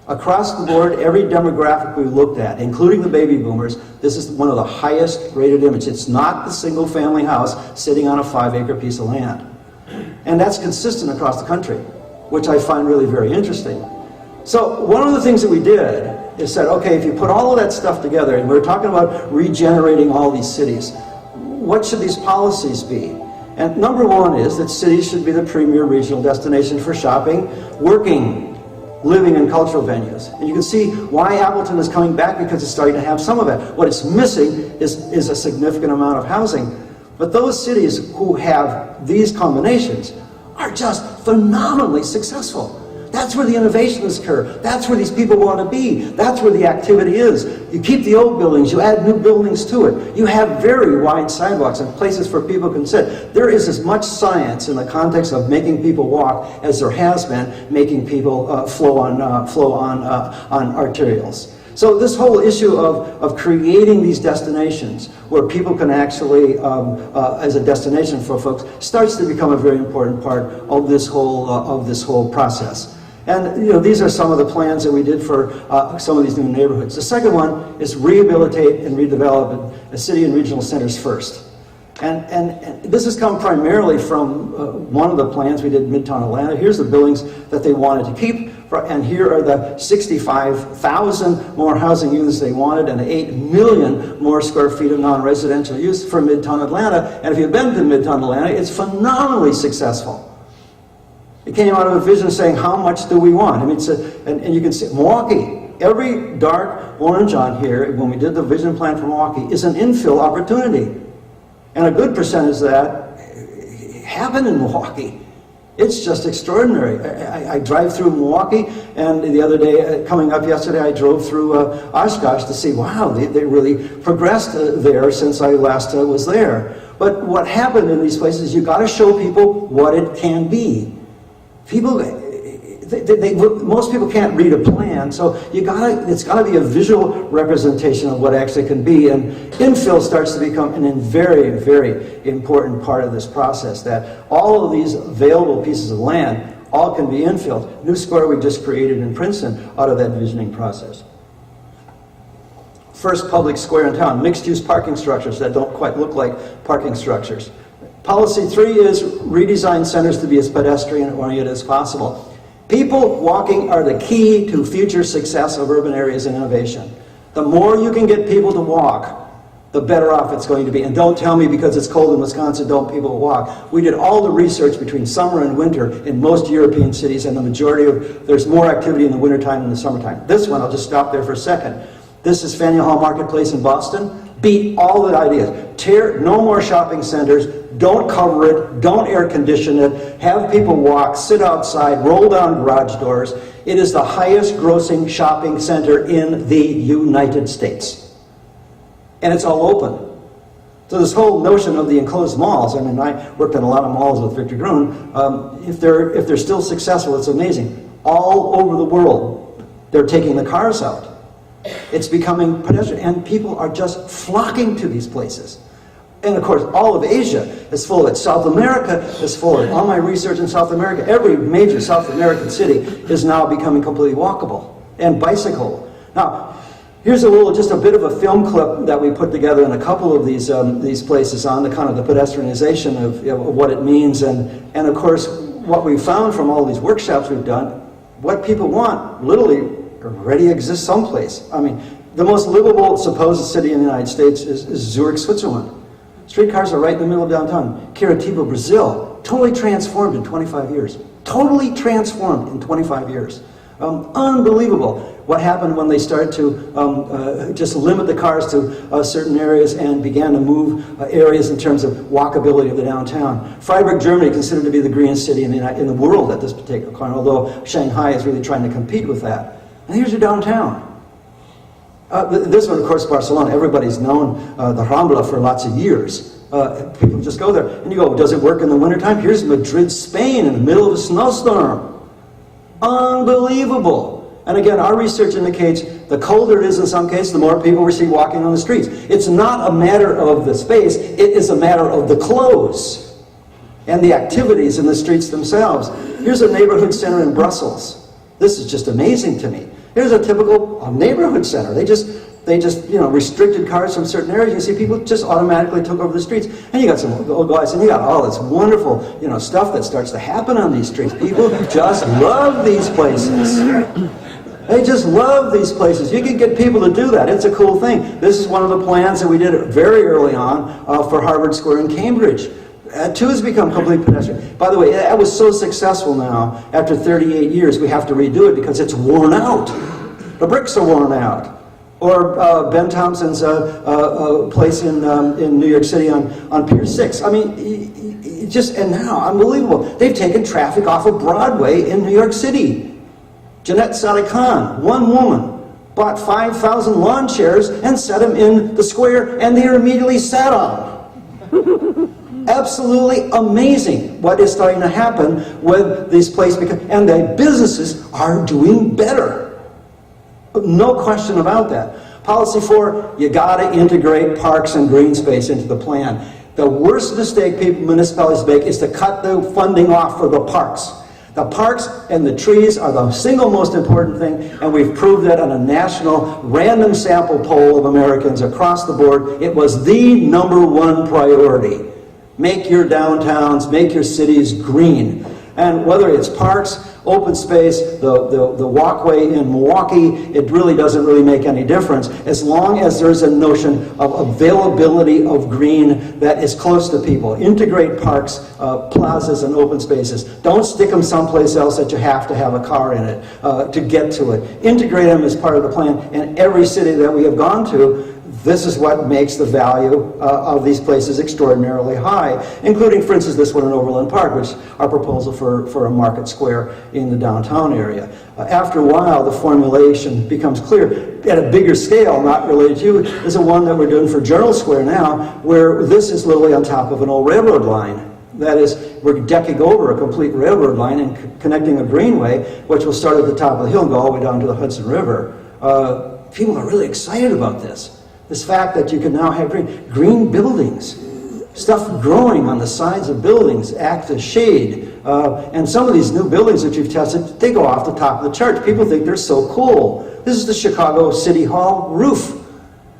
Across the board, every demographic we looked at, including the baby boomers, this is one of the highest rated images. It's not the single family house sitting on a 5-acre piece of land. And that's consistent across the country, which I find really very interesting. So one of the things that we did is said, okay, if you put all of that stuff together, and we're talking about regenerating all these cities, what should these policies be? And number one is that cities should be the premier regional destination for shopping, working, living, and cultural venues. And you can see why Appleton is coming back, because it's starting to have some of it. What it's missing is a significant amount of housing. But those cities who have these combinations are just phenomenally successful. That's where the innovations occur. That's where these people want to be. That's where the activity is. You keep the old buildings, you add new buildings to it. You have very wide sidewalks and places for people can sit. There is as much science in the context of making people walk as there has been making people flow on arterials. So this whole issue of creating these destinations where people can actually, as a destination for folks, starts to become a very important part of this whole process. And these are some of the plans that we did for some of these new neighborhoods. The second one is rehabilitate and redevelop a city and regional centers first. And this has come primarily from one of the plans we did in Midtown Atlanta. Here's the buildings that they wanted to keep, and here are the 65,000 more housing units they wanted, and the 8 million more square feet of non-residential use for Midtown Atlanta. And if you've been to Midtown Atlanta, it's phenomenally successful. It came out of a vision saying, how much do we want? I mean, and you can see Milwaukee. Every dark orange on here, when we did the vision plan for Milwaukee, is an infill opportunity. And a good percentage of that happened in Milwaukee. It's just extraordinary. I drive through Milwaukee, and the other day, coming up yesterday, I drove through Oshkosh to see, wow, they really progressed there since I last was there. But what happened in these places, you got to show people what it can be. People, most people can't read a plan, so it's got to be a visual representation of what actually can be. And infill starts to become a very, very important part of this process, that all of these available pieces of land all can be infilled. New Square we just created in Princeton out of that visioning process. First public square in town, mixed-use parking structures that don't quite look like parking structures. Policy 3 is redesign centers to be as pedestrian-oriented as possible. People walking are the key to future success of urban areas and innovation. The more you can get people to walk, the better off it's going to be. And don't tell me because it's cold in Wisconsin, don't people walk. We did all the research between summer and winter in most European cities, and the majority of, there's more activity in the wintertime than the summertime. This one, I'll just stop there for a second. This is Faneuil Hall Marketplace in Boston. Beat all the ideas. No more shopping centers, don't cover it, don't air condition it, have people walk, sit outside, roll down garage doors. It is the highest grossing shopping center in the United States. And it's all open. So this whole notion of the enclosed malls, I mean, I worked in a lot of malls with Victor Gruen, if they're still successful, it's amazing. All over the world, they're taking the cars out. It's becoming pedestrian, and people are just flocking to these places. And of course, all of Asia is full of it. South America is full of it. All my research in South America, every major South American city is now becoming completely walkable and bicycle. Now, here's just a bit of a film clip that we put together in a couple of these places on the kind of the pedestrianization of what it means, and of course, what we found from all these workshops we've done, what people want literally already exists someplace. I mean, the most livable supposed city in the United States is Zurich, Switzerland. Streetcars are right in the middle of downtown. Curitiba, Brazil, totally transformed in 25 years. Totally transformed in 25 years. Unbelievable what happened when they started to just limit the cars to certain areas and began to move areas in terms of walkability of the downtown. Freiburg, Germany, considered to be the greenest city in the world at this particular point, although Shanghai is really trying to compete with that. And here's your downtown. This one, of course, Barcelona. Everybody's known the Rambla for lots of years. People just go there. And you go, does it work in the wintertime? Here's Madrid, Spain, in the middle of a snowstorm. Unbelievable. And again, our research indicates the colder it is in some cases, the more people we see walking on the streets. It's not a matter of the space, it is a matter of the clothes and the activities in the streets themselves. Here's a neighborhood center in Brussels. This is just amazing to me. Here's a typical neighborhood center. They just restricted cars from certain areas. You see people just automatically took over the streets. And you got some old guys, and you got all this wonderful, stuff that starts to happen on these streets. People just love these places. They just love these places. You can get people to do that. It's a cool thing. This is one of the plans that we did very early on for Harvard Square in Cambridge. Too has become complete pedestrian. By the way, that was so successful now, after 38 years, we have to redo it because it's worn out. The bricks are worn out. Or Ben Thompson's place in New York City on Pier 6. I mean, and now, unbelievable. They've taken traffic off of Broadway in New York City. Jeanette Sadiq-Khan, one woman, bought 5,000 lawn chairs and set them in the square, and they are immediately sat on. Absolutely amazing what is starting to happen with these places, and the businesses are doing better. No question about that. Policy 4, you got to integrate parks and green space into the plan. The worst mistake municipalities make is to cut the funding off for the parks. The parks and the trees are the single most important thing, and we've proved that on a national random sample poll of Americans across the board. It was the #1 priority. Make your downtowns, make your cities green. And whether it's parks, open space, the walkway in Milwaukee, it really doesn't really make any difference as long as there's a notion of availability of green that is close to people. Integrate parks, plazas, and open spaces. Don't stick them someplace else that you have to have a car in it to get to it. Integrate them as part of the plan. And every city that we have gone to, this is what makes the value of these places extraordinarily high, including, for instance, this one in Overland Park, which is our proposal for a market square in the downtown area. After a while, the formulation becomes clear. At a bigger scale, not related to you, is the one that we're doing for Journal Square now, where this is literally on top of an old railroad line. That is, we're decking over a complete railroad line and connecting a greenway, which will start at the top of the hill and go all the way down to the Hudson River. People are really excited about this. This fact that you can now have green buildings, stuff growing on the sides of buildings, act as shade. And some of these new buildings that you've tested, they go off the top of the chart. People think they're so cool. This is the Chicago City Hall roof.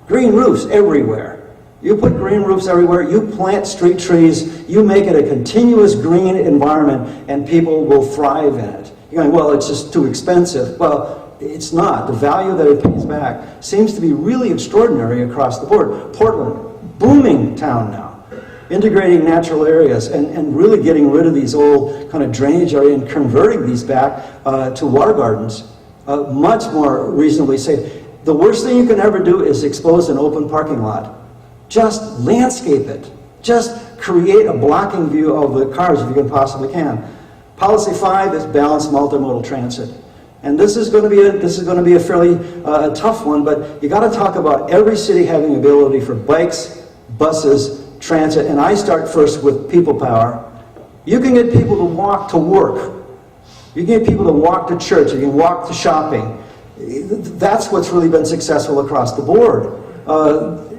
Green roofs everywhere. You put green roofs everywhere, you plant street trees, you make it a continuous green environment, and people will thrive in it. You're going, well, it's just too expensive. Well, it's not. The value that it pays back seems to be really extraordinary across the board. Portland, booming town now, integrating natural areas and really getting rid of these old kind of drainage area and converting these back to water gardens, much more reasonably safe. The worst thing you can ever do is expose an open parking lot. Just landscape it. Just create a blocking view of the cars if you can possibly can. Policy 5 is balanced multimodal transit. And this is going to be a fairly tough one, but you got to talk about every city having ability for bikes, buses, transit, and I start first with people power. You can get people to walk to work. You can get people to walk to church. You can walk to shopping. That's what's really been successful across the board.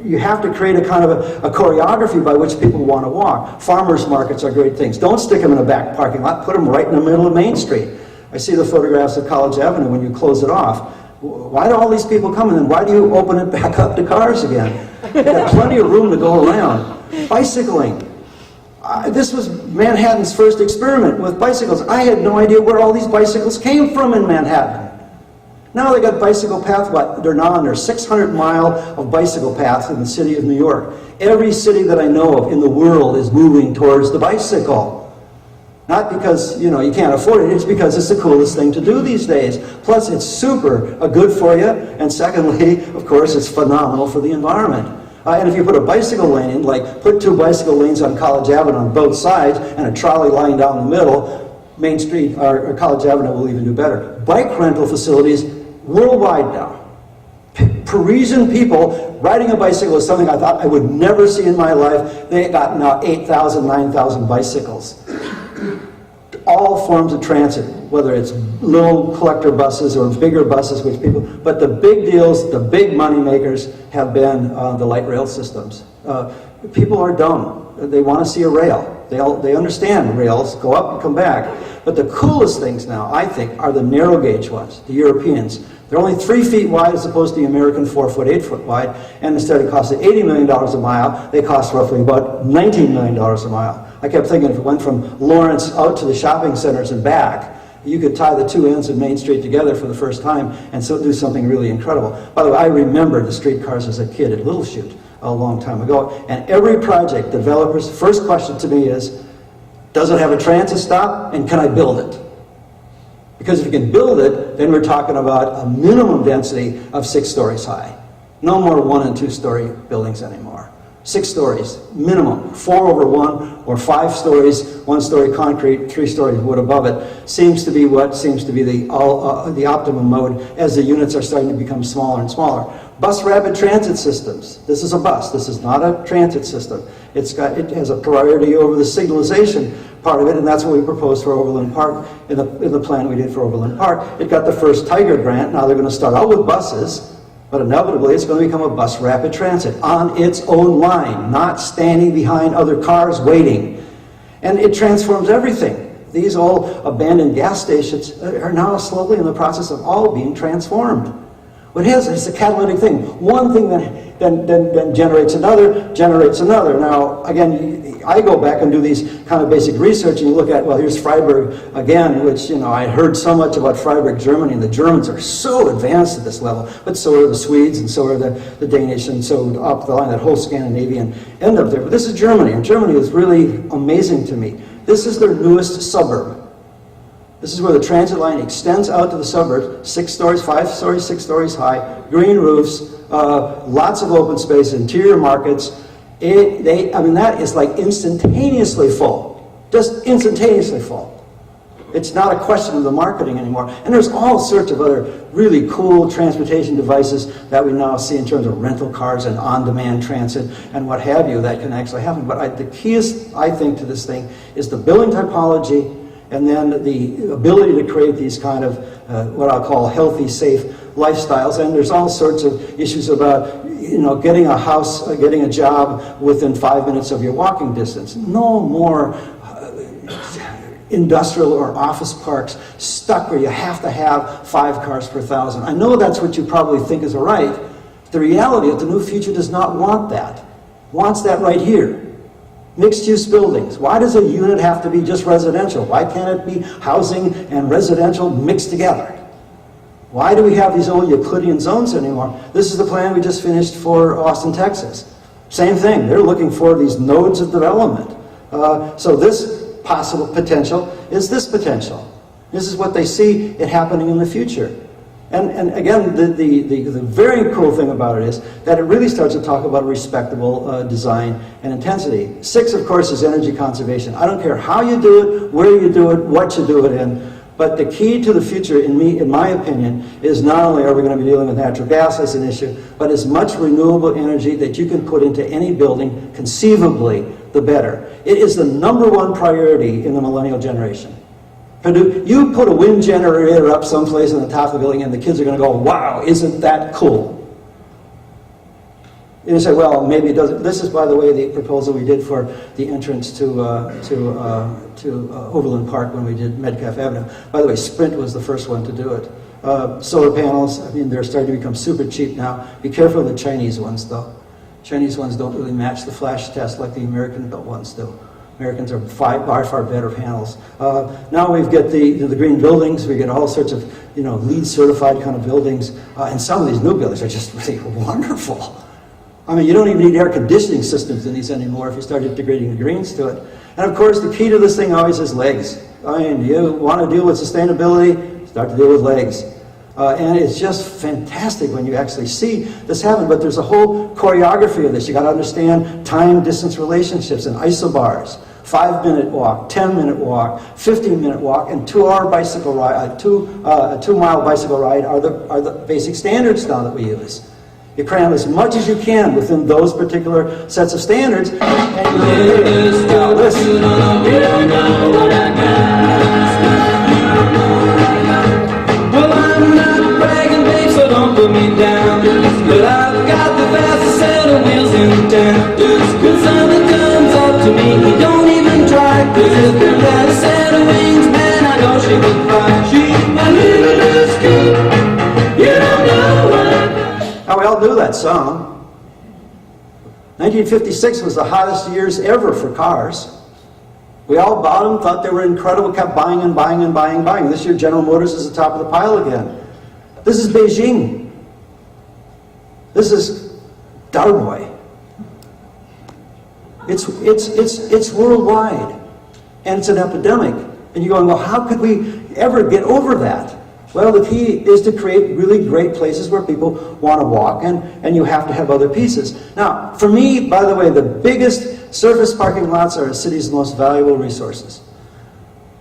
You have to create a kind of a choreography by which people want to walk. Farmers markets are great things. Don't stick them in a back parking lot. Put them right in the middle of Main Street. I see the photographs of College Avenue when you close it off. Why do all these people come and then why do you open it back up to cars again? You've got plenty of room to go around. Bicycling. This was Manhattan's first experiment with bicycles. I had no idea where all these bicycles came from in Manhattan. Now they got bicycle paths, they're now on their 600 mile of bicycle paths in the city of New York. Every city that I know of in the world is moving towards the bicycle. Not because, you can't afford it, it's because it's the coolest thing to do these days. Plus, it's super good for you, and secondly, of course, it's phenomenal for the environment. And if you put a bicycle lane in, like put 2 bicycle lanes on College Avenue on both sides and a trolley line down the middle, Main Street or College Avenue will even do better. Bike rental facilities worldwide now. Parisian people riding a bicycle is something I thought I would never see in my life. They got now 8,000, 9,000 bicycles. All forms of transit, whether it's little collector buses or bigger buses, but the big deals, the big money makers have been the light rail systems. People are dumb. They want to see a rail. They understand rails, go up and come back. But the coolest things now, I think, are the narrow gauge ones, the Europeans. They're only 3 feet wide as opposed to the American 4 foot, 8 foot wide. And instead of costing $80 million a mile, they cost roughly about $19 million a mile. I kept thinking if it went from Lawrence out to the shopping centers and back, you could tie the 2 ends of Main Street together for the first time and so do something really incredible. By the way, I remember the streetcars as a kid at Little Chute a long time ago. And every project, developers' first question to me is, does it have a transit stop and can I build it? Because if you can build it, then we're talking about a minimum density of 6 stories high. No more 1 and 2 story buildings anymore. 6 stories, minimum. 4 over 1 or 5 stories, 1 story concrete, 3 stories wood above it, seems to be the optimum mode as the units are starting to become smaller and smaller. Bus rapid transit systems. This is a bus. This is not a transit system. It has a priority over the signalization part of it, and that's what we proposed for Overland Park in the plan we did for Overland Park. It got the first Tiger grant. Now they're going to start out with buses, but inevitably it's going to become a bus rapid transit on its own line, not standing behind other cars waiting. And it transforms everything. These old abandoned gas stations are now slowly in the process of all being transformed. What it is, it's a catalytic thing. One thing then generates another. Now, again, I go back and do these kind of basic research, and you look at, well, here's Freiburg again, which, I heard so much about Freiburg, Germany, and the Germans are so advanced at this level, but so are the Swedes, and so are the Danish, and so up the line, that whole Scandinavian end up there. But this is Germany, and Germany is really amazing to me. This is their newest suburb. This is where the transit line extends out to the suburbs, 6 stories, 5 stories, 6 stories high, green roofs, lots of open space, interior markets. That is like instantaneously full, just instantaneously full. It's not a question of the marketing anymore. And there's all sorts of other really cool transportation devices that we now see in terms of rental cars and on-demand transit and what have you that can actually happen. But the keyest, I think, to this thing is the billing typology, and then the ability to create these kind of what I'll call healthy, safe lifestyles. And there's all sorts of issues about getting a house, getting a job within 5 minutes of your walking distance. No more industrial or office parks stuck where you have to have 5 cars per 1,000. I know that's what you probably think is right. The reality of the new future does not want that. Wants that right here. Mixed-use buildings. Why does a unit have to be just residential? Why can't it be housing and residential mixed together? Why do we have these old Euclidean zones anymore? This is the plan we just finished for Austin, Texas. Same thing, they're looking for these nodes of development. So this possible potential is this potential. This is what they see it happening in the future. And again, the very cool thing about it is that it really starts to talk about respectable design and intensity. 6, of course, is energy conservation. I don't care how you do it, where you do it, what you do it in, but the key to the future, in my opinion, is not only are we going to be dealing with natural gas as an issue, but as much renewable energy that you can put into any building, conceivably, the better. It is the #1 priority in the millennial generation. You put a wind generator up someplace on the top of the building and the kids are going to go, wow, isn't that cool? You say, well, maybe it doesn't. This is, by the way, the proposal we did for the entrance to Overland Park when we did Metcalf Avenue. By the way, Sprint was the first one to do it. Solar panels, I mean, they're starting to become super cheap now. Be careful of the Chinese ones, though. Chinese ones don't really match the flash test like the American-built ones do. Americans are far better panels. Now we've got the green buildings. We get all sorts of LEED certified kind of buildings, and some of these new buildings are just really wonderful. I mean, you don't even need air conditioning systems in these anymore if you start integrating the greens to it. And of course, the key to this thing always is legs. I mean, you want to deal with sustainability, start to deal with legs. And it's just fantastic when you actually see this happen. But there's a whole choreography of this. You got to understand time-distance relationships and isobars. 5-minute walk, 10-minute walk, 15-minute walk, and 2-hour bicycle ride. A 2-mile bicycle ride are the basic standards now that we use. You cram as much as you can within those particular sets of standards. And now listen. Well, I'm not bragging, babe, so don't put me down. But I've got the fastest set of wheels in town. When something comes up to me, he don't even try. 'Cause if there had a set of wings, man, I know she would fly. She's my little escape. You don't know what. Now, we all knew that song. 1956 was the hottest years ever for cars. We all bought them, thought they were incredible, kept buying and buying and buying and buying. This year, General Motors is at the top of the pile again. This is Beijing. This is Darboy. It's worldwide, and it's an epidemic. And you're going, well, how could we ever get over that? Well, the key is to create really great places where people want to walk, and you have to have other pieces. Now, for me, by the way, the biggest surface parking lots are a city's most valuable resources.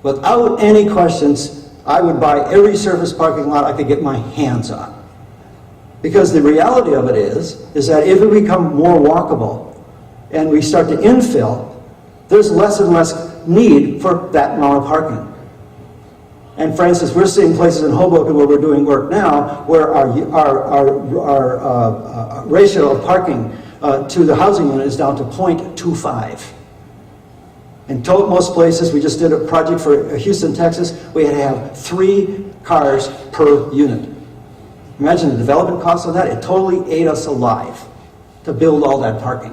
Without any questions, I would buy every surface parking lot I could get my hands on. Because the reality of it is that if we become more walkable and we start to infill, there's less and less need for that amount of parking. And for instance, we're seeing places in Hoboken where we're doing work now where our ratio of parking to the housing unit is down to 0.25. In most places, we just did a project for Houston, Texas, we had to have 3 cars per unit. Imagine the development cost of that. It totally ate us alive to build all that parking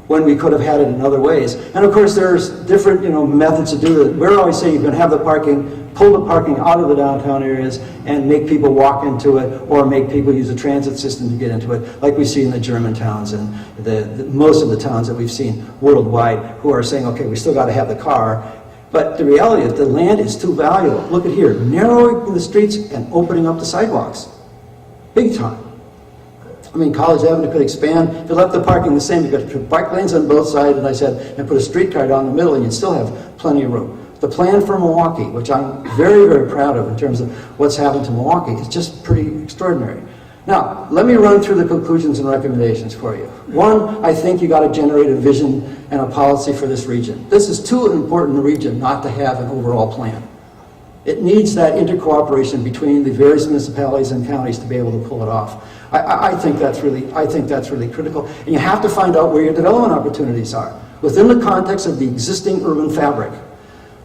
when we could have had it in other ways. And of course, there's different methods to do it. We're always saying you can have the parking, pull the parking out of the downtown areas and make people walk into it, or make people use a transit system to get into it, like we see in the German towns and most of the towns that we've seen worldwide who are saying, okay, we still got to have the car. But the reality is the land is too valuable. Look at here, narrowing the streets and opening up the sidewalks. Big time. I mean, College Avenue could expand. If you left the parking the same, you could put bike lanes on both sides, and I said, and put a streetcar down the middle, and you'd still have plenty of room. The plan for Milwaukee, which I'm very, very proud of in terms of what's happened to Milwaukee, is just pretty extraordinary. Now, let me run through the conclusions and recommendations for you. One, I think you got to generate a vision and a policy for this region. This is too important a region not to have an overall plan. It needs that intercooperation between the various municipalities and counties to be able to pull it off. I think that's really critical. And you have to find out where your development opportunities are within the context of the existing urban fabric.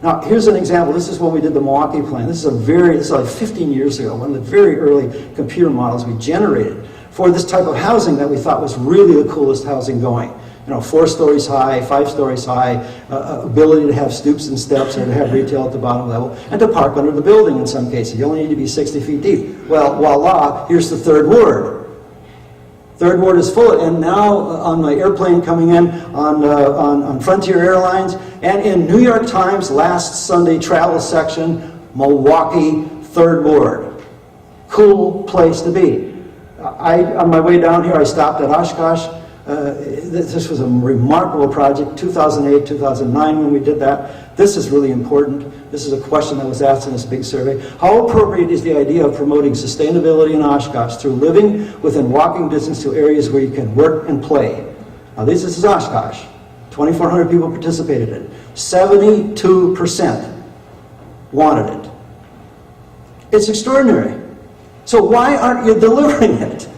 Now, here's an example. This is when we did the Milwaukee plan. This is like 15 years ago, one of the very early computer models we generated for this type of housing that we thought was really the coolest housing going. 4 stories high, 5 stories high, ability to have stoops and steps and to have retail at the bottom level, and to park under the building in some cases. You only need to be 60 feet deep. Well, voila, here's the third ward. Third ward is full, and now on my airplane coming in on Frontier Airlines, and in New York Times last Sunday travel section, Milwaukee, third ward. Cool place to be. On my way down here, I stopped at Oshkosh. This was a remarkable project, 2008, 2009 when we did that. This is really important. This is a question that was asked in this big survey. How appropriate is the idea of promoting sustainability in Oshkosh through living within walking distance to areas where you can work and play? Now this is Oshkosh. 2,400 people participated in it. 72% wanted it. It's extraordinary. So why aren't you delivering it?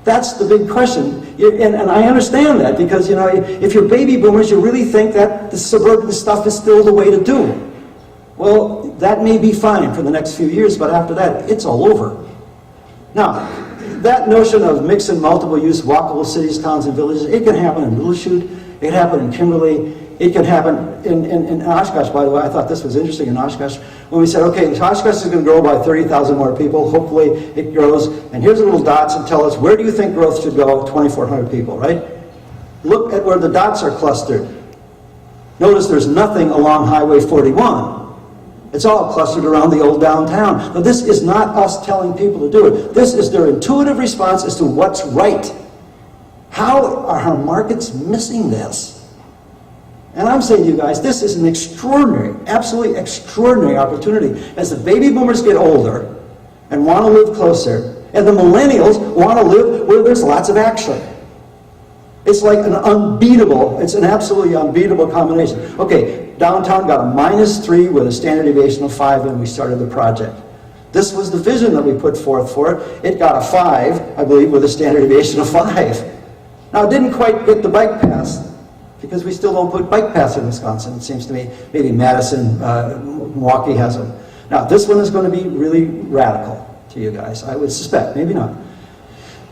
That's the big question. And I understand that because, if you're baby boomers, you really think that the suburban stuff is still the way to do it. Well, that may be fine for the next few years, but after that, it's all over. Now, that notion of mix and multiple use walkable cities, towns, and villages, it can happen in Littleshoot, it can happen in Kimberly, it can happen in Oshkosh, by the way. I thought this was interesting in Oshkosh. When we said, okay, Oshkosh is going to grow by 30,000 more people. Hopefully it grows. And here's the little dots and tell us, where do you think growth should go? 2,400 people, right? Look at where the dots are clustered. Notice there's nothing along Highway 41. It's all clustered around the old downtown. Now, this is not us telling people to do it. This is their intuitive response as to what's right. How are our markets missing this? And I'm saying to you guys, this is an extraordinary, absolutely extraordinary opportunity. As the baby boomers get older and want to live closer, and the millennials want to live where there's lots of action. It's like an unbeatable, it's an absolutely unbeatable combination. Okay, downtown got a -3 with a standard deviation of 5 when we started the project. This was the vision that we put forth for it. It got a 5, I believe, with a standard deviation of 5. Now, it didn't quite get the bike pass, because we still don't put bike paths in Wisconsin, it seems to me. Maybe Madison, Milwaukee has them. Now, this one is going to be really radical to you guys, I would suspect, maybe not.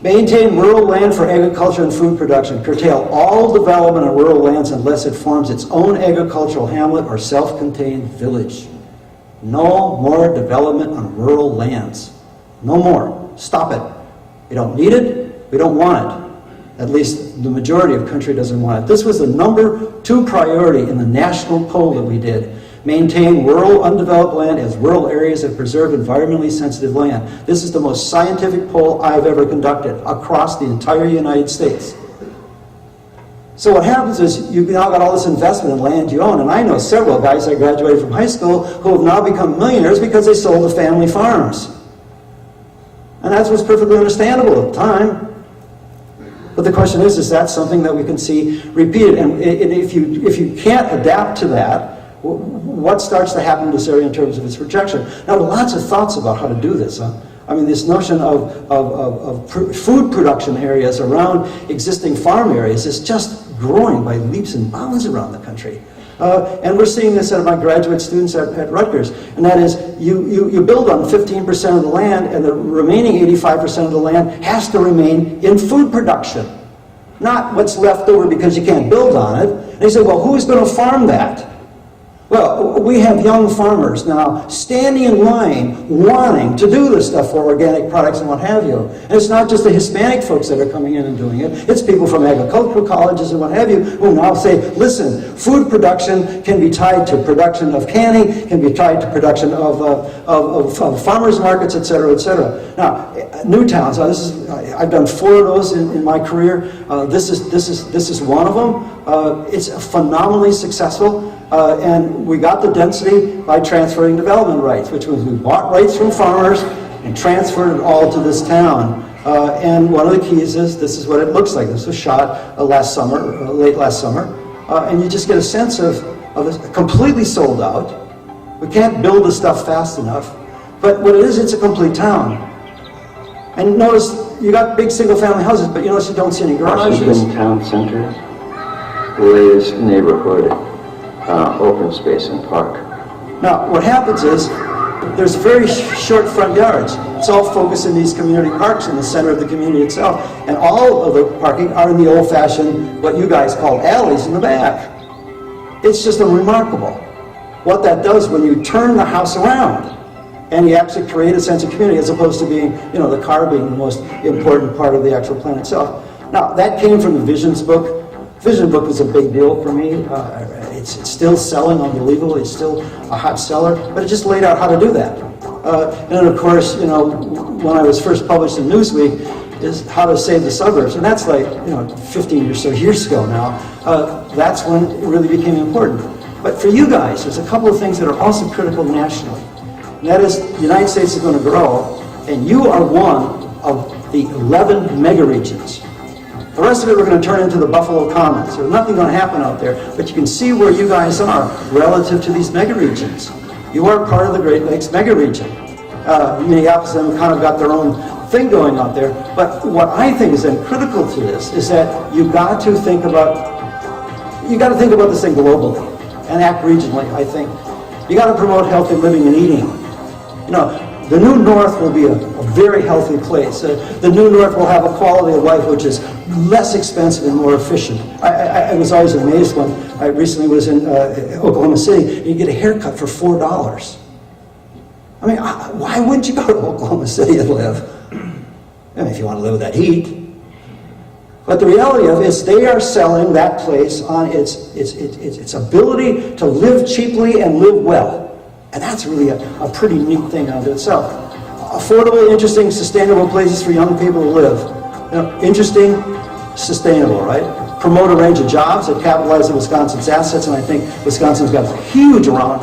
Maintain rural land for agriculture and food production. Curtail all development on rural lands unless it forms its own agricultural hamlet or self-contained village. No more development on rural lands. No more. Stop it. We don't need it. We don't want it. At least the majority of the country doesn't want it. This was the number 2 priority in the national poll that we did. Maintain rural undeveloped land as rural areas that preserve environmentally sensitive land. This is the most scientific poll I've ever conducted across the entire United States. So what happens is you've now got all this investment in land you own, and I know several guys that graduated from high school who have now become millionaires because they sold the family farms. And that was perfectly understandable at the time. But the question is that something that we can see repeated? And if you can't adapt to that, what starts to happen in this area in terms of its projection? Now, there are lots of thoughts about how to do this. I mean, this notion of food production areas around existing farm areas is just growing by leaps and bounds around the country. And we're seeing this at my graduate students at Rutgers, and that is you build on 15% of the land, and the remaining 85% of the land has to remain in food production, not what's left over because you can't build on it. And they say, well, who's going to farm that? Well, we have young farmers now standing in line wanting to do this stuff for organic products and what have you. And it's not just the Hispanic folks that are coming in and doing it. It's people from agricultural colleges and what have you who now say, listen, food production can be tied to production of canning, can be tied to production of farmers markets, et cetera, et cetera. Now, new towns, I've done 4 of those in my career. This is one of them. It's phenomenally successful. And we got the density by transferring development rights, which was we bought rights from farmers and transferred it all to this town. And one of the keys is this is what it looks like. This was shot last summer, late last summer. And you just get a sense of this completely sold out. We can't build this stuff fast enough. But what it is, it's a complete town. And notice you got big single-family houses, but you notice you don't see any garages. Washington Town Center, latest neighborhood. Open space and park. Now, what happens is, there's very short front yards. It's all focused in these community parks in the center of the community itself. And all of the parking are in the old-fashioned, what you guys call alleys in the back. It's just remarkable what that does when you turn the house around and you actually create a sense of community as opposed to being, you know, the car being the most important part of the actual plan itself. Now, that came from the Visions book. Vision book was a big deal for me. It's still selling unbelievably. It's still a hot seller, but it just laid out how to do that. And then, of course, you know, when I was first published in Newsweek, is How to Save the Suburbs, and that's like, you know, 15 or so years ago now. That's when it really became important. But for you guys, there's a couple of things that are also critical nationally. And that is, the United States is going to grow, and you are one of the 11 mega regions. The rest of it we're going to turn into the Buffalo Commons. There's nothing going to happen out there, but you can see where you guys are relative to these mega regions. You are part of the Great Lakes mega region. Minneapolis and them kind of got their own thing going out there, but what I think is then critical to this is that you've got to think about this thing globally and act regionally, I think. You got to promote healthy living and eating. You know, the New North will be a very healthy place. The New North will have a quality of life which is less expensive and more efficient. I was always amazed when I recently was in Oklahoma City, and you get a haircut for $4. I mean, why wouldn't you go to Oklahoma City and live? I mean, if you want to live with that heat. But the reality of it is they are selling that place on its ability to live cheaply and live well. And that's really a pretty neat thing unto itself. Affordable, interesting, sustainable places for young people to live. You know, interesting, sustainable, right? Promote a range of jobs that capitalize on Wisconsin's assets, and I think Wisconsin's got a huge round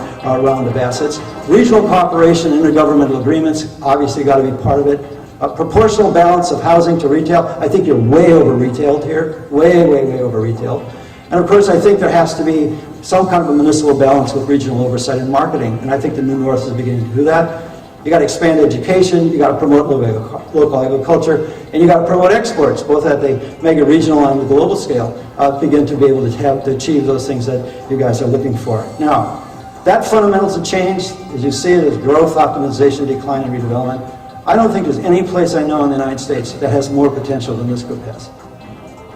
of assets. Regional cooperation, intergovernmental agreements, obviously got to be part of it. A proportional balance of housing to retail. I think you're way over-retailed here. Way over-retailed. And of course, I think there has to be some kind of a municipal balance with regional oversight and marketing, and I think the New North is beginning to do that. You got to expand education, you got to promote local agriculture, and you got to promote exports, both at the mega regional and the global scale, begin to be able to achieve those things that you guys are looking for. Now, that fundamentals have changed. As you see it, as growth, optimization, decline, and redevelopment. I don't think there's any place I know in the United States that has more potential than this group has.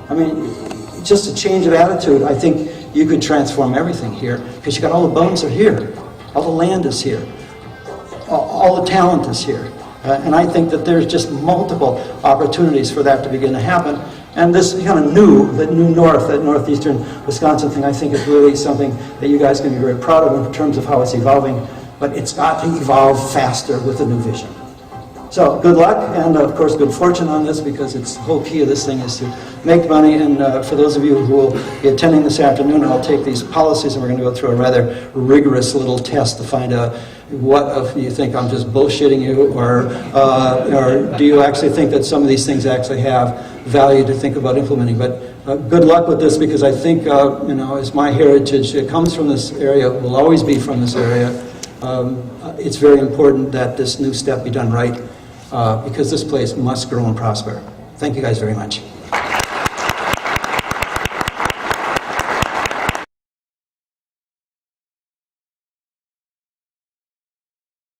I mean, just a change of attitude, I think you could transform everything here, because you got all the bones are here, all the land is here, all the talent is here. And I think that there's just multiple opportunities for that to begin to happen. And this kind of that new north, that northeastern Wisconsin thing, I think is really something that you guys can be very proud of in terms of how it's evolving. But it's got to evolve faster with a new vision. So good luck, and of course good fortune on this, because it's the whole key of this thing is to make money. And for those of you who will be attending this afternoon, I'll take these policies and we're going to go through a rather rigorous little test to find out what if you think I'm just bullshitting you, or do you actually think that some of these things actually have value to think about implementing. But good luck with this, because I think, you know, as my heritage, it comes from this area, will always be from this area. It's very important that this new step be done right. Because this place must grow and prosper. Thank you guys very much.